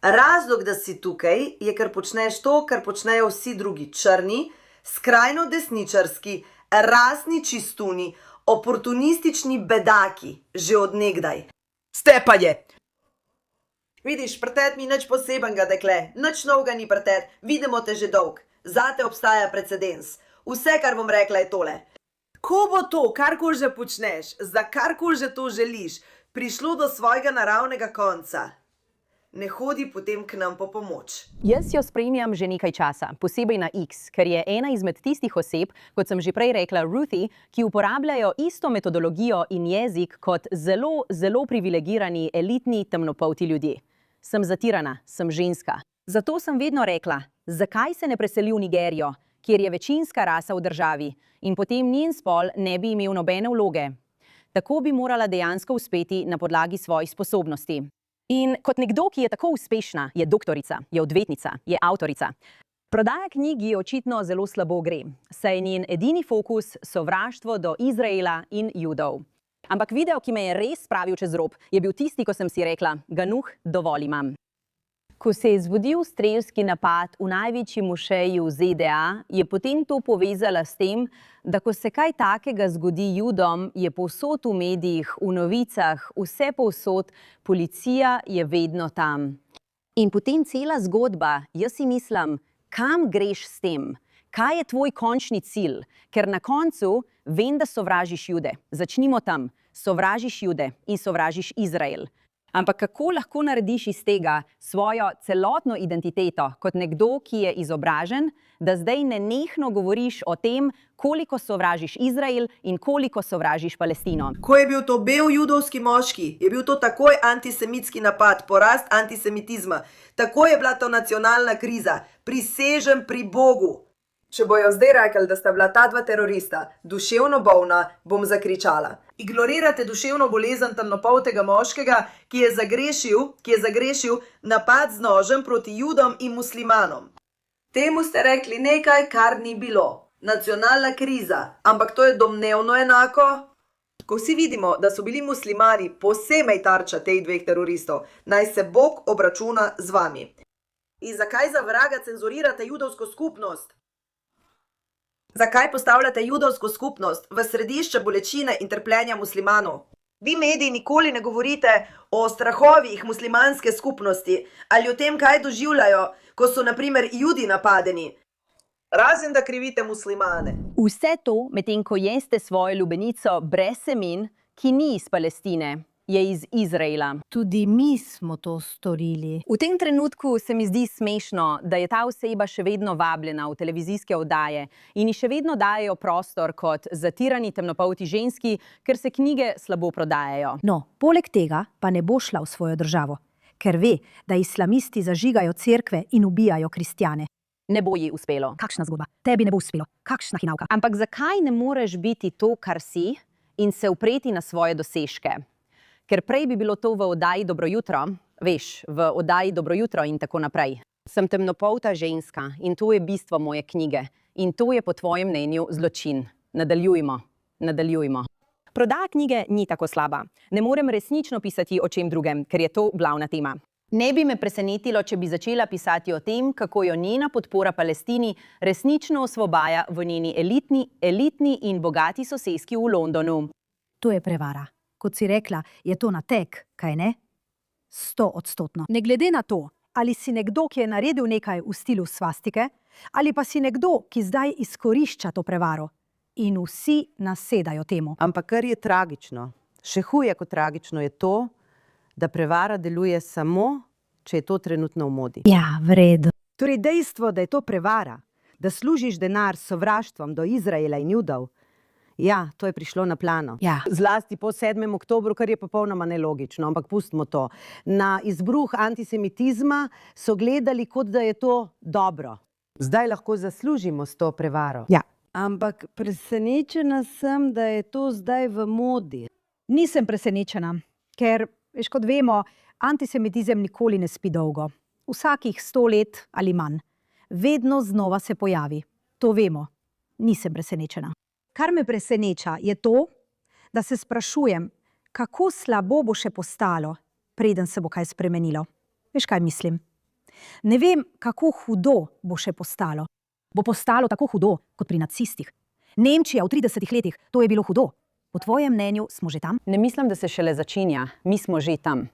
Speaker 11: razlog, da si tukaj, je, ker počneš to, kar počnejo vsi drugi črni, skrajno desničarski, rasni čistuni, oportunistični bedaki, že od nekdaj. Ste pa je! Vidiš, pretet mi nič posebenega, dekle, nič novega ni pretet, vidimo te že dolg. Zate obstaja precedens. Vse, kar bom rekla, je tole. Ko bo to, karkoli že počneš, za karkoli že to želiš, prišlo do svojega naravnega konca, ne hodi potem k nam po pomoč.
Speaker 5: Jaz jo spremljam že nekaj časa, posebej na X, ker je ena izmed tistih oseb, kot sem že prej rekla Ruthie, ki uporabljajo isto metodologijo in jezik kot zelo, zelo privilegirani, elitni, temnopolti ljudje. Sem zatirana, sem ženska. Zato sem vedno rekla, zakaj se ne preseli v Nigerijo, kjer je večinska rasa v državi in potem njen spol ne bi imel nobene vloge. Tako bi morala dejansko uspeti na podlagi svojih sposobnosti. In kot nekdo, ki je tako uspešna, je doktorica, je odvetnica, je avtorica. Prodaja knjig ji očitno zelo slabo gre, saj je njen edini fokus sovraštvo do Izraela in Judov. Ampak video, ki me je res spravil čez rob, je bil tisti, ko sem si rekla, Ganuh, dovolj imam. Ko se je zgodil strelski napad v največji mošeji v ZDA, je potem to povezala s tem, da ko se kaj takega zgodi Judom, je povsod v medijih, v novicah, vse povsod, policija je vedno tam. In potem cela zgodba, jaz si mislim, kam greš s tem? Kaj je tvoj končni cilj? Ker na koncu vem, da sovražiš Jude. Začnimo tam. Sovražiš Jude in sovražiš Izrael. Ampak kako lahko narediš iz tega svojo celotno identiteto kot nekdo, ki je izobražen, da zdaj nenehno govoriš o tem, koliko sovražiš Izrael in koliko sovražiš Palestino?
Speaker 11: Ko je bil to bel judovski moški, je bil to takoj antisemitski napad, porast antisemitizma. Tako je bila to nacionalna kriza. Prisežem pri Bogu. Če bojo zdaj rekli, da sta bila ta 2 terorista duševno bolna, bom zakričala. Ignorirate duševno bolezen temnopoltega moškega, ki je zagrešil napad z nožem proti Judom in muslimanom. Temu ste rekli nekaj, kar ni bilo. Nacionalna kriza. Ampak to je domnevno enako. Ko vsi vidimo, da so bili muslimani posebej tarča teh 2 teroristov, naj se Bog obračuna z vami. In zakaj za vraga cenzurirate judovsko skupnost? Zakaj postavljate judovsko skupnost v središče bolečine in trpljenja muslimanov? Vi mediji nikoli ne govorite o strahovih muslimanske skupnosti ali o tem, kaj doživljajo, ko so na primer Judi napadeni. Razen da krivite muslimane.
Speaker 5: Vse to, medtem ko jeste svojo ljubenico brez semen, ki ni iz Palestine, je iz Izraela.
Speaker 1: Tudi mi smo to storili.
Speaker 5: V tem trenutku se mi zdi smešno, da je ta oseba še vedno vabljena v televizijske oddaje in ji še vedno dajejo prostor kot zatirani temnopolti ženski, ker se knjige slabo prodajajo.
Speaker 1: No, poleg tega pa ne bo šla v svojo državo, ker ve, da islamisti zažigajo cerkve in ubijajo kristjane.
Speaker 5: Ne bo ji uspelo.
Speaker 1: Kakšna zgodba? Tebi ne bo uspelo. Kakšna hinavka?
Speaker 5: Ampak zakaj ne moreš biti to, kar si, in se upreti na svoje dosežke? Ker prej bi bilo to v oddaji Dobro jutro, veš, v oddaji Dobro jutro in tako naprej. Sem temnopolta ženska in to je bistvo moje knjige. In to je po tvojem mnenju zločin. Nadaljujmo. Prodaja knjige ni tako slaba. Ne morem resnično pisati o čem drugem, ker je to glavna tema. Ne bi me presenetilo, če bi začela pisati o tem, kako jo njena podpora Palestini resnično osvobaja v njeni elitni in bogati soseski v Londonu.
Speaker 1: To je prevara. Kot si rekla, je to nateg, kaj ne? 100%. Ne glede na to, ali si nekdo, ki je naredil nekaj v stilu svastike, ali pa si nekdo, ki zdaj izkorišča to prevaro. In vsi nasedajo temu.
Speaker 3: Ampak kar je tragično, še huje kot tragično je to, da prevara deluje samo, če je to trenutno v modi.
Speaker 1: Ja, v redu.
Speaker 3: Torej dejstvo, da je to prevara, da služiš denar s sovraštvom do Izraela in Judov, ja, to je prišlo na plano.
Speaker 1: Ja.
Speaker 3: Zlasti po 7. oktobru, kar je popolnoma nelogično, ampak pustimo to. Na izbruh antisemitizma so gledali, kot da je to dobro. Zdaj lahko zaslužimo s to prevaro.
Speaker 1: Ja.
Speaker 3: Ampak presenečena sem, da je to zdaj v modi.
Speaker 1: Nisem presenečena, ker, veš, kot vemo, antisemitizem nikoli ne spi dolgo. Vsakih 100 let ali manj. Vedno znova se pojavi. To vemo. Nisem presenečena. Kar me preseneča, je to, da se sprašujem, kako slabo bo še postalo, preden se bo kaj spremenilo. Veš, kaj mislim? Ne vem, kako hudo bo še postalo. Bo postalo tako hudo, kot pri nacistih. Nemčija v 30 letih, to je bilo hudo. Po tvojem mnenju smo že tam?
Speaker 5: Ne mislim, da se šele začenja. Mi smo že tam.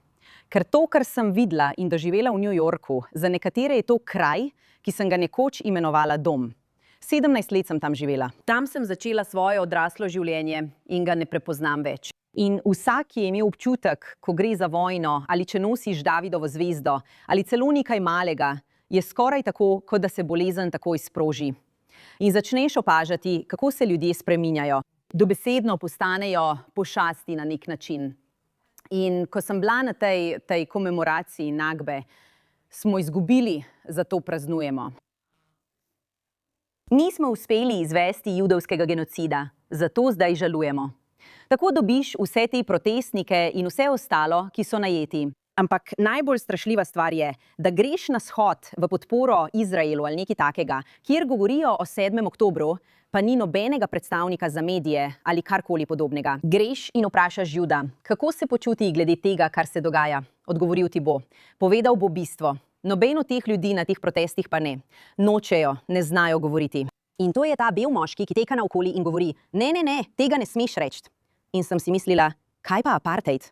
Speaker 5: Ker to, kar sem videla in doživela v New Yorku, za nekatere je to kraj, ki sem ga nekoč imenovala dom. 17 let sem tam živela. Tam sem začela svoje odraslo življenje in ga ne prepoznam več. In vsak je imel občutek, ko gre za vojno, ali če nosiš Davidovo zvezdo, ali celo nekaj malega, je skoraj tako, kot da se bolezen takoj sproži. In začneš opažati, kako se ljudje spreminjajo. Dobesedno postanejo pošasti na nek način. In ko sem bila na tej komemoraciji Nakbe, smo izgubili, zato praznujemo. Nismo uspeli izvesti judovskega genocida, zato zdaj žalujemo. Tako dobiš vse te protestnike in vse ostalo, ki so najeti. Ampak najbolj strašljiva stvar je, da greš na shod v podporo Izraelu ali nekaj takega, kjer govorijo o 7. oktobru, pa ni nobenega predstavnika za medije ali karkoli podobnega. Greš in vprašaš Juda, kako se počuti glede tega, kar se dogaja. Odgovoril ti bo. Povedal bo bistvo. Noben od teh ljudi na teh protestih pa ne. Nočejo, ne znajo govoriti. In to je ta bel moški, ki teka naokoli in govori, ne, tega ne smeš reči. In sem si mislila, kaj pa apartheid?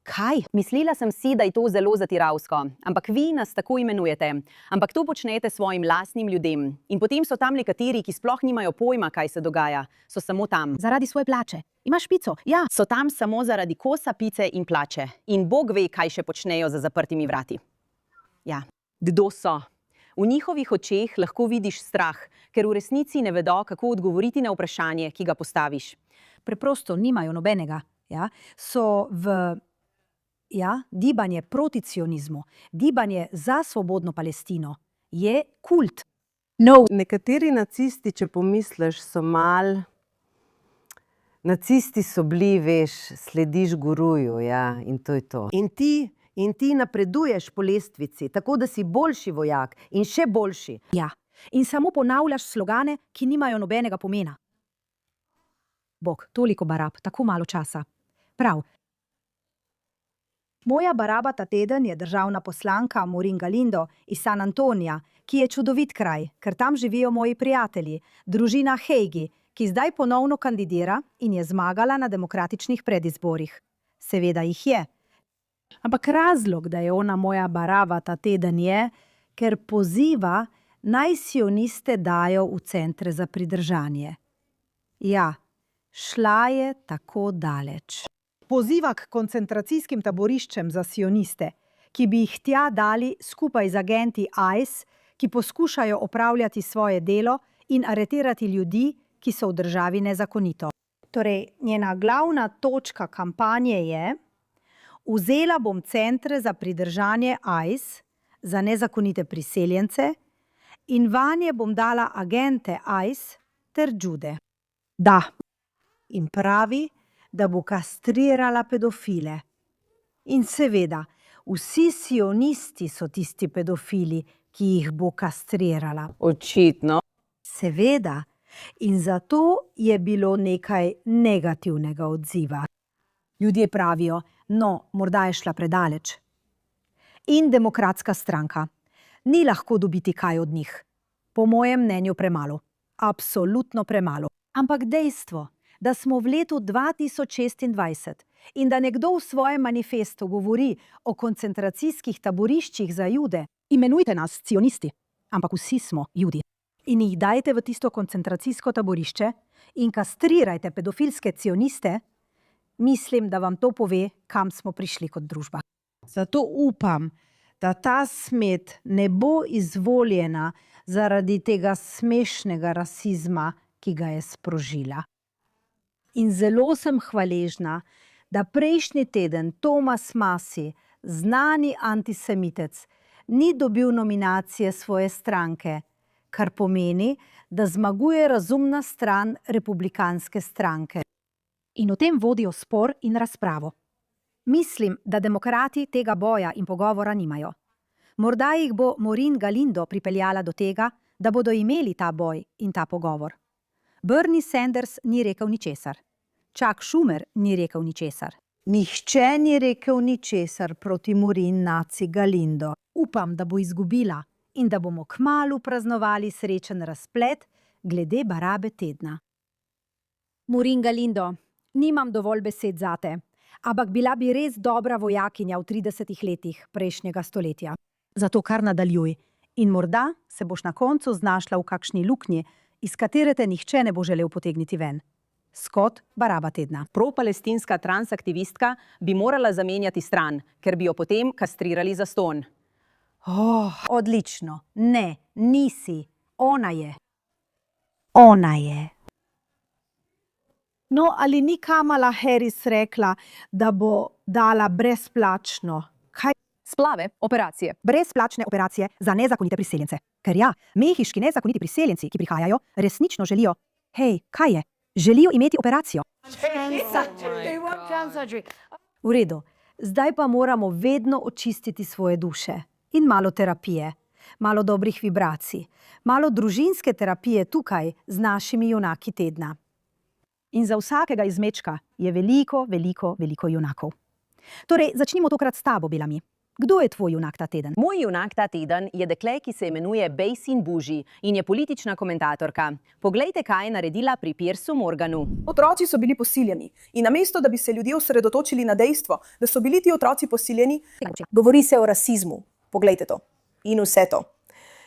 Speaker 5: Kaj? Mislila sem si, da je to zelo zatiralsko, ampak vi nas tako imenujete. Ampak to počnete svojim lastnim ljudem. In potem so tam nekateri, ki sploh nimajo pojma, kaj se dogaja. So samo tam.
Speaker 1: Zaradi svoje plače. Imaš pico?
Speaker 5: Ja. So tam samo zaradi kosa pice in plače. In Bog ve, kaj še počnejo za zaprtimi vrati. Ja. Kdo so? V njihovih očeh lahko vidiš strah, ker v resnici ne vedo, kako odgovoriti na vprašanje, ki ga postaviš.
Speaker 1: Preprosto nimajo nobenega. Ja? So v gibanje proti cionizmu, gibanje za svobodno Palestino je kult.
Speaker 3: No. Nekateri nacisti, če pomisliš, so nacisti so bili, veš, slediš guruju, ja, in to je to. In ti napreduješ po lestvici, tako da si boljši vojak in še boljši.
Speaker 1: Ja, in samo ponavljaš slogane, ki nimajo nobenega pomena. Bog, toliko barab, tako malo časa. Prav. Moja baraba ta teden je državna poslanka Maureen Galindo iz San Antonija, ki je čudovit kraj, ker tam živijo moji prijatelji, družina Hagi, ki zdaj ponovno kandidira in je zmagala na demokratičnih predizborih. Seveda jih je. Ampak razlog, da je ona moja baraba ta teden je, ker poziva, naj sioniste dajo v centre za pridržanje. Ja, šla je tako daleč. Poziva k koncentracijskim taboriščem za sioniste, ki bi jih tja dali skupaj z agenti ICE, ki poskušajo opravljati svoje delo in aretirati ljudi, ki so v državi nezakonito. Torej, njena glavna točka kampanje je: vzela bom centre za pridržanje ICE za nezakonite priseljence in vanje bom dala agente ICE ter Jude. Da, in pravi, da bo kastrirala pedofile. In seveda, vsi sionisti so tisti pedofili, ki jih bo kastrirala.
Speaker 5: Očitno.
Speaker 1: Seveda, in zato je bilo nekaj negativnega odziva. Ljudje pravijo, no, morda je šla predaleč. in Demokratska stranka. Ni lahko dobiti kaj od njih. Po mojem mnenju premalo. Absolutno premalo. Ampak dejstvo, da smo v letu 2026 in da nekdo v svojem manifestu govori o koncentracijskih taboriščih za Jude, imenujte nas cionisti, ampak vsi smo Judi. In jih dajte v tisto koncentracijsko taborišče in kastrirajte pedofilske cioniste, mislim, da vam to pove, kam smo prišli kot družba.
Speaker 6: Zato upam, da ta smet ne bo izvoljena zaradi tega smešnega rasizma, ki ga je sprožila.
Speaker 1: In zelo sem hvaležna, da prejšnji teden Tomas Masi, znani antisemitec, ni dobil nominacije svoje stranke, kar pomeni, da zmaguje razumna stran republikanske stranke. In o tem vodijo spor in razpravo. Mislim, da demokrati tega boja in pogovora nimajo. Morda jih bo Morin Galindo pripeljala do tega, da bodo imeli ta boj in ta pogovor. Bernie Sanders ni rekel ničesar. Chuck Schumer ni rekel ničesar.
Speaker 6: Nihče ni rekel ničesar proti Morin Naci Galindo.
Speaker 1: Upam, da bo izgubila in da bomo kmalu praznovali srečen razplet glede barabe tedna. Morin Galindo, nimam dovolj besed zate, ampak bila bi res dobra vojakinja v 30 letih prejšnjega stoletja. Zato kar nadaljuj in morda se boš na koncu znašla v kakšni luknji, iz katere te nihče ne bo želel potegniti ven. Scott, baraba tedna.
Speaker 5: Pro-palestinska transaktivistka bi morala zamenjati stran, ker bi jo potem kastrirali zastonj.
Speaker 1: Odlično. Ne, nisi. Ona je. Ona je. No, ali ni Kamala Harris rekla, da bo dala brezplačno? Kaj?
Speaker 5: Splave, operacije.
Speaker 1: Brezplačne operacije za nezakonite priseljence. Ker ja, mehiški nezakoniti priseljenci, ki prihajajo, resnično želijo. Hej, kaj je? Želijo imeti operacijo. V redu. Zdaj pa moramo vedno očistiti svoje duše. In malo terapije, malo dobrih vibracij, malo družinske terapije tukaj z našimi junaki tedna. In za vsakega izmečka je veliko, veliko, veliko junakov. Torej, začnimo tokrat s tabo, Belami. Kdo je tvoj junak ta teden?
Speaker 5: Moj junak ta teden je dekle, ki se imenuje Bejsin Buži in je politična komentatorka. Poglejte, kaj je naredila pri Piersu Morganu.
Speaker 12: Otroci so bili posiljeni in namesto, da bi se ljudje osredotočili na dejstvo, da so bili ti otroci posiljeni, govori se o rasizmu. Poglejte to. In vse to.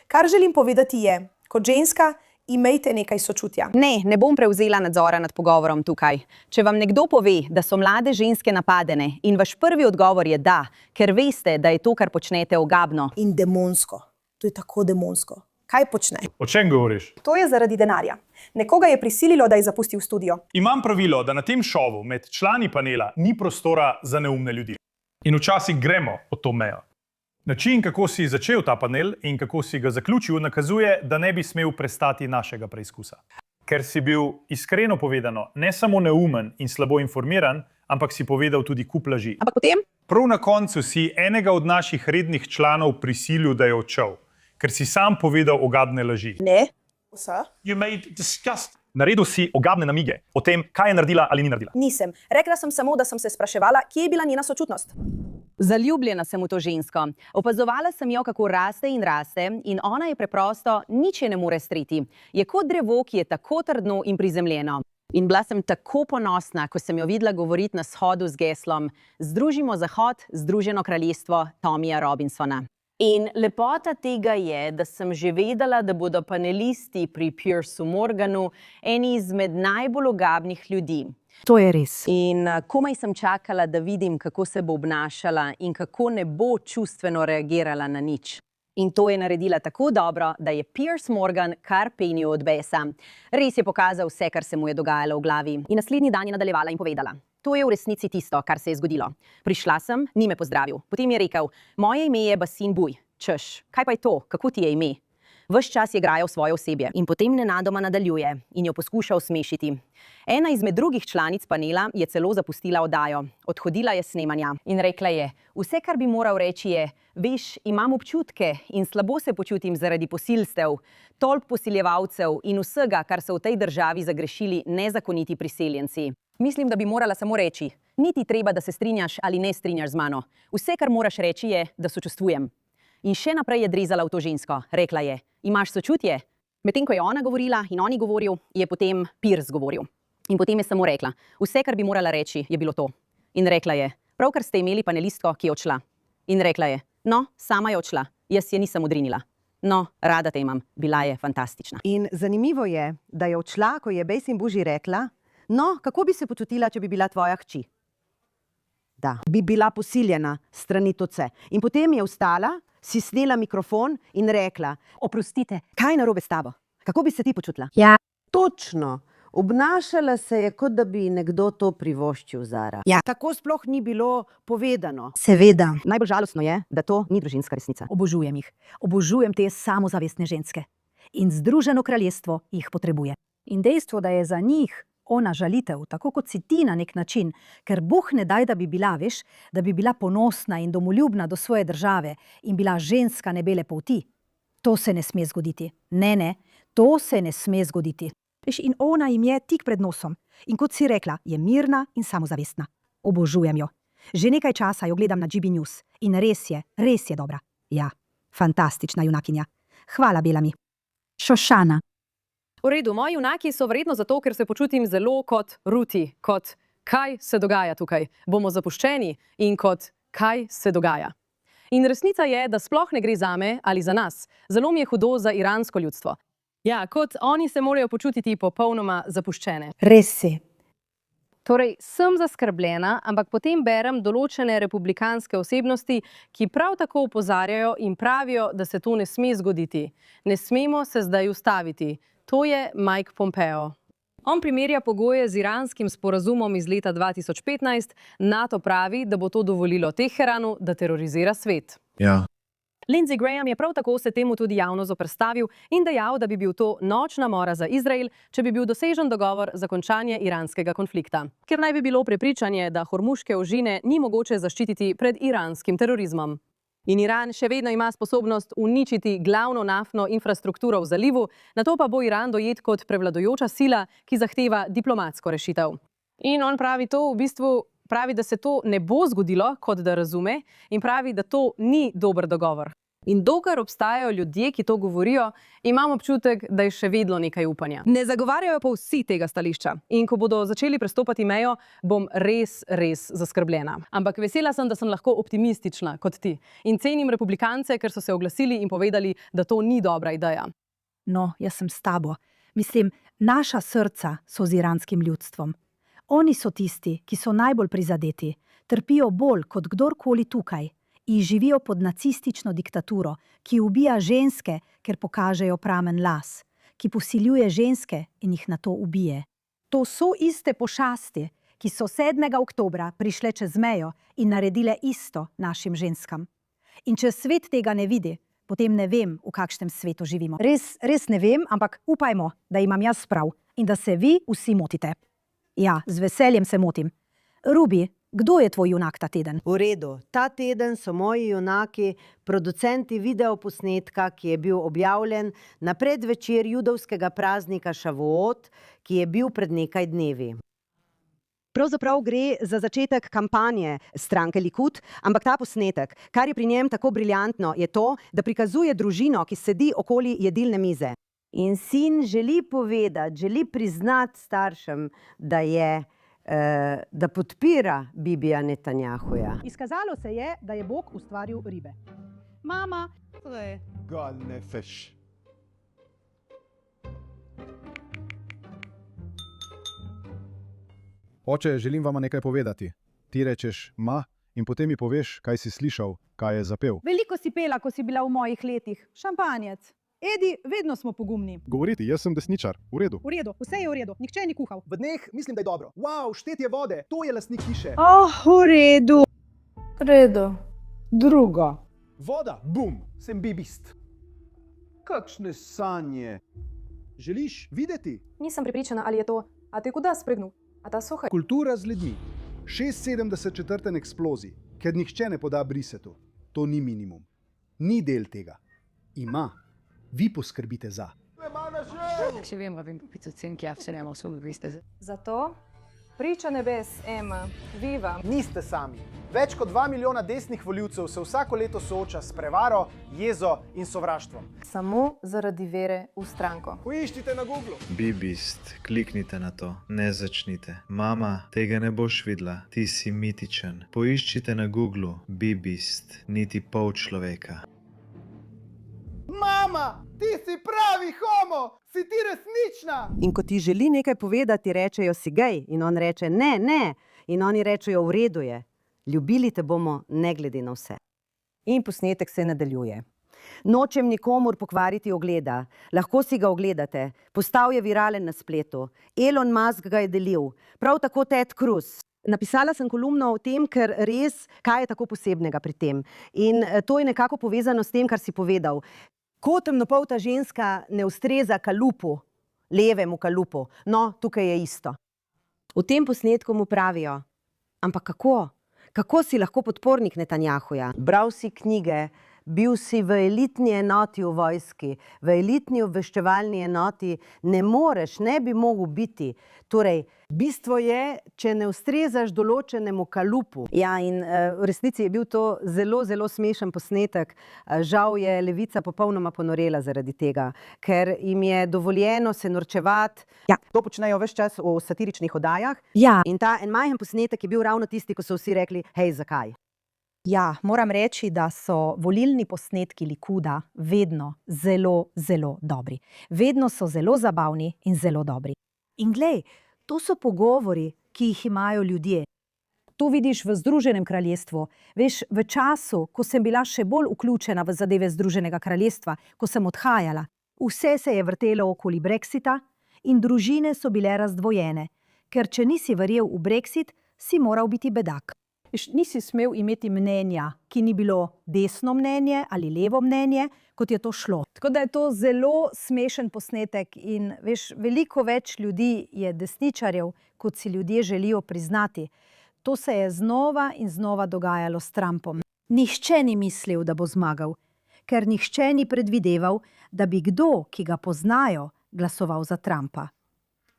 Speaker 12: Kar želim povedati je, kot ženska, imejte nekaj sočutja.
Speaker 5: Ne bom prevzela nadzora nad pogovorom tukaj. Če vam nekdo pove, da so mlade ženske napadene in vaš prvi odgovor je da, ker veste, da je to, kar počnete, ogabno.
Speaker 12: In demonsko. To je tako demonsko. Kaj počne?
Speaker 13: O čem govoriš?
Speaker 12: To je zaradi denarja. Nekoga je prisililo, da je zapustil studio.
Speaker 13: Imam pravilo, da na tem šovu med člani panela ni prostora za neumne ljudi. In včasih gremo pod to mejo. Način, kako si začel ta panel in kako si ga zaključil, nakazuje, da ne bi smel prestati našega preizkusa. Ker si bil, iskreno povedano, ne samo neumen in slabo informiran, ampak si povedal tudi kup laži.
Speaker 12: Ampak potem?
Speaker 13: Prav na koncu si enega od naših rednih članov prisilil, da je odšel, ker si sam povedal ogabne laži.
Speaker 12: Ne.
Speaker 13: Naredil si ogabne namige o tem, kaj je naredila ali ni naredila.
Speaker 12: Nisem. Rekla sem samo, da sem se spraševala, kje je bila njena sočutnost.
Speaker 5: Zaljubljena sem v to žensko. Opazovala sem jo, kako raste in ona je preprosto nič je ne more streti. Je kot drevo, ki je tako trdno in prizemljeno. In bila sem tako ponosna, ko sem jo videla govoriti na shodu z geslom Združimo Zahod, Združeno kraljestvo Tomija Robinsona. In lepota tega je, da sem že vedela, da bodo panelisti pri Piersu Morganu eni izmed najbolj ogabnih ljudi.
Speaker 1: To je res.
Speaker 5: In komaj sem čakala, da vidim, kako se bo obnašala in kako ne bo čustveno reagirala na nič. In to je naredila tako dobro, da je Piers Morgan kar penil od besa. Res je pokazal vse, kar se mu je dogajalo v glavi. In naslednji dan je nadaljevala in povedala: to je v resnici tisto, kar se je zgodilo. Prišla sem, ni me pozdravil. Potem je rekel: moje ime je Basin Buj. Češ, kaj pa je to? Kako ti je ime? Ves čas je grajal svoje osebje in potem nenadoma nadaljuje in jo poskuša usmešiti. Ena izmed drugih članic panela je celo zapustila oddajo. Odhodila je s snemanja in rekla je: vse, kar bi moral reči je: veš, imam občutke in slabo se počutim zaradi posilstev, tolp posiljevalcev in vsega, kar so v tej državi zagrešili nezakoniti priseljenci. Mislim, da bi morala samo reči: Ni ti treba, da se strinjaš ali ne strinjaš z mano. Vse, kar moraš reči, je, da sočustvujem. In še naprej je drezala v to žensko. Rekla je, imaš sočutje? Medtem ko je ona govorila in on je govoril, je potem Piers govoril. In potem je samo rekla, vse, kar bi morala reči, je bilo to. In rekla je, pravkar ste imeli panelistko, ki je odšla. In rekla je, no, sama je odšla, jaz je nisem odrinila. No, rada te imam, bila je fantastična.
Speaker 3: In zanimivo je, da je odšla, ko je Bejs in Buži rekla, no, kako bi se počutila, če bi bila tvoja hči? Da, bi bila posiljena strani toce. In potem je vstala, si snela mikrofon in rekla, oprostite, kaj je narobe s tabo? Kako bi se ti počutila?
Speaker 7: Ja.
Speaker 3: Točno. Obnašala se je, kot da bi nekdo to privoščil, Zara.
Speaker 1: Ja.
Speaker 3: Tako sploh ni bilo povedano.
Speaker 1: Seveda.
Speaker 3: Najbolj žalostno je, da to ni družinska resnica.
Speaker 1: Obožujem jih. Obožujem te samozavestne ženske. In Združeno kraljestvo jih potrebuje. In dejstvo, da je za njih ona žalitev, tako kot si ti na nek način, ker Bog ne daj, da bi bila, veš, da bi bila ponosna in domoljubna do svoje države in bila ženska nebele polti. To se ne sme zgoditi. Ne, to se ne sme zgoditi. Veš, in ona jim je tik pred nosom. In kot si rekla, je mirna in samozavestna. Obožujem jo. Že nekaj časa jo gledam na GB News. In res je dobra. Ja, fantastična junakinja. Hvala, Belami. Šošana.
Speaker 4: V redu, moji junaki so verjetno zato, ker se počutim zelo kot Ruti, kot kaj se dogaja tukaj, bomo zapuščeni in kot kaj se dogaja. In resnica je, da sploh ne gre zame ali za nas. Zelo mi je hudo za iransko ljudstvo. Ja, kot oni se morajo počutiti popolnoma zapuščene.
Speaker 1: Res si.
Speaker 4: Torej, sem zaskrbljena, ampak potem berem določene republikanske osebnosti, ki prav tako opozarjajo in pravijo, da se to ne sme zgoditi. Ne smemo se zdaj ustaviti. To je Mike Pompeo. On primerja pogoje z iranskim sporazumom iz leta 2015. NATO pravi, da bo to dovolilo Teheranu, da terorizira svet.
Speaker 9: Ja.
Speaker 4: Lindsey Graham je prav tako se temu tudi javno zoperstavil in dejal, da bi bil to nočna mora za Izrael, če bi bil dosežen dogovor za končanje iranskega konflikta. Ker naj bi bilo prepričanje, da hormuške ožine ni mogoče zaščititi pred iranskim terorizmom. In Iran še vedno ima sposobnost uničiti glavno naftno infrastrukturo v zalivu, nato pa bo Iran dojet kot prevladujoča sila, ki zahteva diplomatsko rešitev. In on pravi to v bistvu, pravi, da se to ne bo zgodilo, kot da razume, in pravi, da to ni dober dogovor. In dokler obstajajo ljudje, ki to govorijo, imam občutek, da je še vedno nekaj upanja. Ne zagovarjajo pa vsi tega stališča. In ko bodo začeli prestopati mejo, bom res zaskrbljena. Ampak vesela sem, da sem lahko optimistična kot ti. In cenim republikance, ker so se oglasili in povedali, da to ni dobra ideja.
Speaker 1: No, jaz sem s tabo. Mislim, naša srca so z iranskim ljudstvom. Oni so tisti, ki so najbolj prizadeti, trpijo bolj kot kdorkoli tukaj in živijo pod nacistično diktaturo, ki ubija ženske, ker pokažejo pramen las, ki posiljuje ženske in jih nato ubije. To so iste pošasti, ki so 7. oktobra prišle čez mejo in naredile isto našim ženskam. In če svet tega ne vidi, potem ne vem, v kakšnem svetu živimo. Res ne vem, ampak upajmo, da imam jaz prav in da se vi vsi motite. Ja, z veseljem se motim. Ruby, kdo je tvoj junak ta teden?
Speaker 3: V redu, ta teden so moji junaki producenti videoposnetka, ki je bil objavljen na predvečer judovskega praznika Šavuot, ki je bil pred nekaj dnevi. Pravzaprav gre za začetek kampanje stranke Likud, ampak ta posnetek, kar je pri njem tako briljantno, je to, da prikazuje družino, ki sedi okoli jedilne mize. In sin želi povedati, želi priznati staršem, da podpira Bibija Netanjahuja.
Speaker 14: Izkazalo se je, da je Bog ustvaril ribe. Mama, to je
Speaker 15: Gal nefeš.
Speaker 16: Oče, želim vama nekaj povedati. Ti rečeš ma in potem mi poveš, kaj si slišal, kaj je zapel.
Speaker 14: Veliko si pela, ko si bila v mojih letih. Šampanjec. Edi, vedno smo pogumni.
Speaker 16: Govoriti, jaz sem desničar. V redu.
Speaker 14: V redu, vse je v redu. Nihče ni kuhal.
Speaker 15: V dneh mislim, da je dobro. Wow, štetje vode, to je lastnik hiše.
Speaker 6: V redu. V redu. Drugo.
Speaker 15: Voda, bum, sem bibist. Kakšne sanje. Želiš videti?
Speaker 12: Nisem prepričana, ali je to. A te kuda spregnul? A ta suha?
Speaker 16: Kultura z ljudmi. 674. eksplozij, ker nihče ne poda brisetu. To ni minimum. Ni del tega. Ima. Vi poskrbite za.
Speaker 17: Še vem, da vem pico cen, ki se ne ima osobi briste.
Speaker 12: Zato
Speaker 17: Priča nebes, Ema, viva.
Speaker 15: Niste sami. Več kot 2 milijona desnih volivcev se vsako leto sooča s prevaro, jezo in sovraštvom.
Speaker 17: Samo zaradi vere v stranko.
Speaker 15: Poiščite na Googlu.
Speaker 18: Bibist, kliknite na to, ne začnite. Mama, tega ne boš videla, ti si mitičen. Poiščite na Googlu Bibist, niti pol človeka.
Speaker 15: Mama, ti si pravi homo, si ti resnična.
Speaker 3: In ko ti želi nekaj povedati, rečejo si gej in on reče ne, ne. In oni rečejo v redu je. Ljubili te bomo ne glede na vse. In posnetek se nadaljuje. Nočem nikomur pokvariti ogleda. Lahko si ga ogledate. Postal je viralen na spletu. Elon Musk ga je delil. Prav tako Ted Cruz. Napisala sem kolumno o tem, ker res, kaj je tako posebnega pri tem. In to je nekako povezano s tem, kar si povedal. Ko temnopolta ženska ne ustreza kalupu, levemu kalupu, no, tukaj je isto. V tem posnetku mu pravijo, ampak kako? Kako si lahko podpornik Netanjahuja? Bral si knjige, bil si v elitni enoti v vojski, v elitni obveščevalni enoti, ne moreš, ne bi mogel biti. Torej, bistvo je, če ne ustrezaš določenemu kalupu. Ja, in v resnici je bil to zelo, zelo smešen posnetek. Žal je levica popolnoma ponorela zaradi tega, ker jim je dovoljeno se norčevati. Ja, to počnejo ves čas v satiričnih oddajah. Ja. In ta en majhen posnetek je bil ravno tisti, ko so vsi rekli, hej, zakaj?
Speaker 1: Ja, moram reči, da so volilni posnetki Likuda vedno zelo, zelo dobri. Vedno so zelo zabavni in zelo dobri. In glej, to so pogovori, ki jih imajo ljudje. To vidiš v Združenem kraljestvu. Veš, v času, ko sem bila še bolj vključena v zadeve Združenega kraljestva, ko sem odhajala, vse se je vrtelo okoli Brexita in družine so bile razdvojene. Ker če nisi verjel v Brexit, si moral biti bedak. Nisi smel imeti mnenja, ki ni bilo desno mnenje ali levo mnenje, kot je to šlo. Tako da je to zelo smešen posnetek in veš, veliko več ljudi je desničarjev, kot si ljudje želijo priznati. To se je znova in znova dogajalo s Trumpom. Nihče ni mislil, da bo zmagal, ker nihče ni predvideval, da bi kdo, ki ga poznajo, glasoval za Trumpa.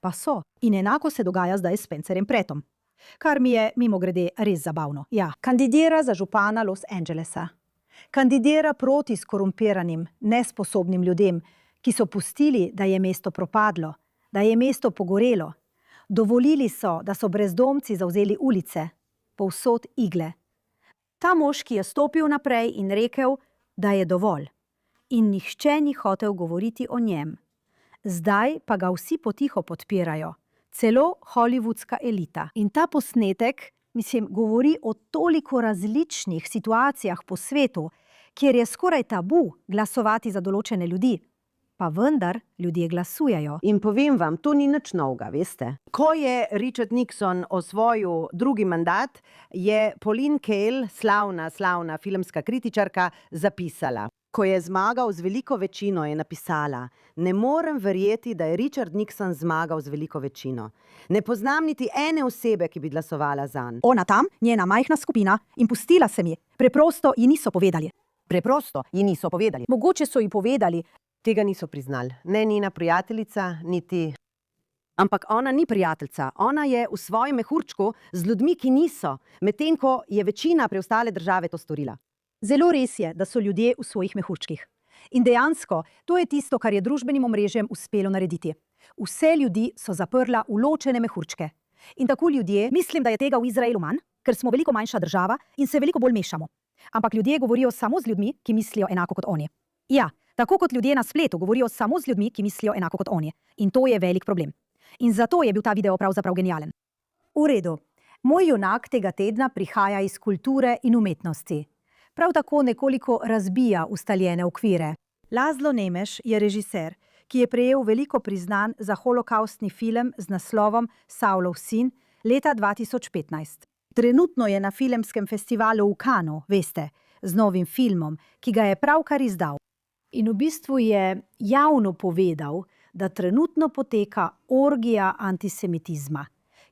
Speaker 1: Pa so. In enako se dogaja zdaj s Spencerjem Prattom. Kar mi je, mimogrede, res zabavno. Ja, kandidira za župana Los Angelesa. Kandidira proti skorumpiranim, nesposobnim ljudem, ki so pustili, da je mesto propadlo, da je mesto pogorelo. Dovolili so, da so brezdomci zavzeli ulice, povsod igle. Ta moški je stopil naprej in rekel, da je dovolj. In nihče ni hotel govoriti o njem. Zdaj pa ga vsi potiho podpirajo. Celo hollywoodska elita. In ta posnetek, govori o toliko različnih situacijah po svetu, kjer je skoraj tabu glasovati za določene ljudi. Pa vendar ljudje glasujejo. In povem vam, to ni nič novega, veste. Ko je Richard Nixon osvojil drugi mandat, je Pauline Kael, slavna filmska kritičarka, zapisala. Ko je zmagal z veliko večino, je napisala, ne morem verjeti, da je Richard Nixon zmagal z veliko večino. Ne poznam niti ene osebe, ki bi glasovala zanj. Ona tam, njena majhna skupina, in pustila se mi. Preprosto ji niso povedali. Preprosto ji niso povedali. Mogoče so ji povedali. Tega niso priznali. Ne njena prijateljica, niti... Ampak ona ni prijateljica. Ona je v svojem mehurčku z ljudmi, ki niso, medtem ko je večina preostale države to storila. Zelo res je, da so ljudje v svojih mehurčkih. In dejansko, to je tisto, kar je družbenim omrežjem uspelo narediti. Vse ljudi so zaprla v ločene mehurčke. In tako ljudje, mislim, da je tega v Izraelu manj, ker smo veliko manjša država in se veliko bolj mešamo. Ampak ljudje govorijo samo z ljudmi, ki mislijo enako kot oni. Ja, tako kot ljudje na spletu govorijo samo z ljudmi, ki mislijo enako kot oni. In to je velik problem. In zato je bil ta video pravzaprav genialen. V redu. Moj junak tega tedna prihaja iz kulture in umetnosti. Prav tako nekoliko razbija ustaljene okvire. Laszlo Nemes je režiser, ki je prejel veliko priznanj za holokaustni film z naslovom Saulov sin leta 2015. Trenutno je na filmskem festivalu v Cannesu, veste, z novim filmom, ki ga je pravkar izdal. In v bistvu je javno povedal, da trenutno poteka orgija antisemitizma,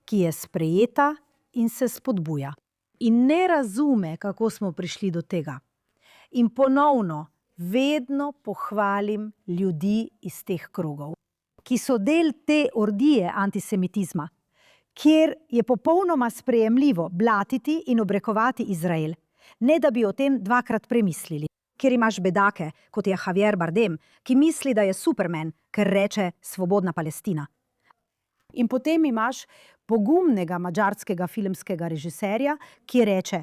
Speaker 1: ki je sprejeta in se spodbuja. In ne razume, kako smo prišli do tega. In ponovno, vedno pohvalim ljudi iz teh krogov, ki so del te orgije antisemitizma, kjer je popolnoma sprejemljivo blatiti in obrekovati Izrael, ne da bi o tem dvakrat premislili. Kjer imaš bedake, kot je Javier Bardem, ki misli, da je Superman, ker reče svobodna Palestina. In potem imaš pogumnega madžarskega filmskega režiserja, ki reče,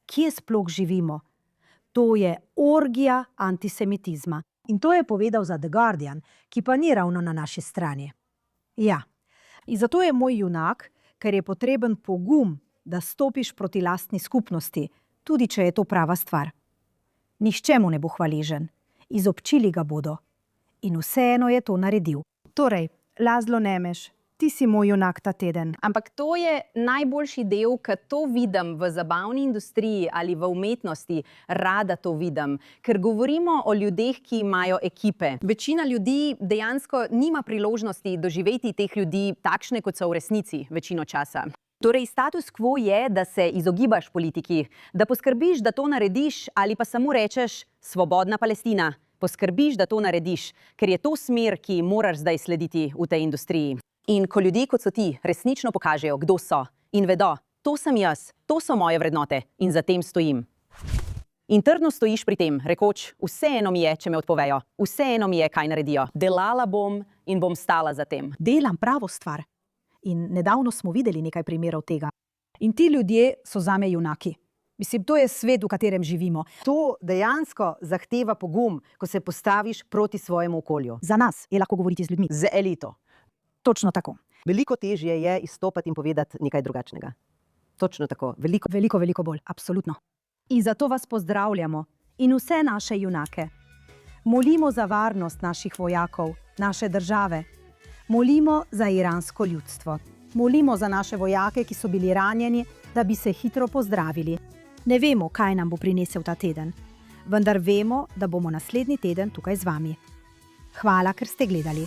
Speaker 1: kje sploh živimo. To je orgija antisemitizma. In to je povedal za The Guardian, ki pa ni ravno na naši strani. Ja, in zato je moj junak, ker je potreben pogum, da stopiš proti lastni skupnosti, tudi če je to prava stvar. Nihče mu ne bo hvaležen, izobčili ga bodo. In vseeno je to naredil.
Speaker 14: Torej, Laszlo Nemeš, ti si moj junak ta teden.
Speaker 5: Ampak to je najboljši del, ker to vidim v zabavni industriji ali v umetnosti, rada to vidim, ker govorimo o ljudeh, ki imajo ekipe. Večina ljudi dejansko nima priložnosti doživeti teh ljudi takšne, kot so v resnici večino časa. Torej, status quo je, da se izogibaš politiki, da poskrbiš, da to narediš, ali pa samo rečeš svobodna Palestina. Poskrbiš, da to narediš, ker je to smer, ki moraš zdaj slediti v tej industriji. In ko ljudje, kot so ti, resnično pokažejo, kdo so in vedo, to sem jaz, to so moje vrednote in za tem stojim. In trdno stojiš pri tem, rekoč, vseeno mi je, če me odpovejo, vseeno mi je, kaj naredijo. Delala bom in bom stala za tem.
Speaker 1: Delam pravo stvar. In nedavno smo videli nekaj primerov tega. In ti ljudje so zame junaki. Mislim, to je svet, v katerem živimo.
Speaker 3: To dejansko zahteva pogum, ko se postaviš proti svojemu okolju.
Speaker 1: Za nas je lahko govoriti z ljudmi.
Speaker 3: Z elito.
Speaker 1: Točno tako.
Speaker 3: Veliko težje je izstopati in povedati nekaj drugačnega. Točno tako.
Speaker 1: Veliko bolj. Absolutno. In zato vas pozdravljamo in vse naše junake. Molimo za varnost naših vojakov, naše države. Molimo za iransko ljudstvo. Molimo za naše vojake, ki so bili ranjeni, da bi se hitro pozdravili. Ne vemo, kaj nam bo prinesel ta teden, vendar vemo, da bomo naslednji teden tukaj z vami. Hvala, ker ste gledali.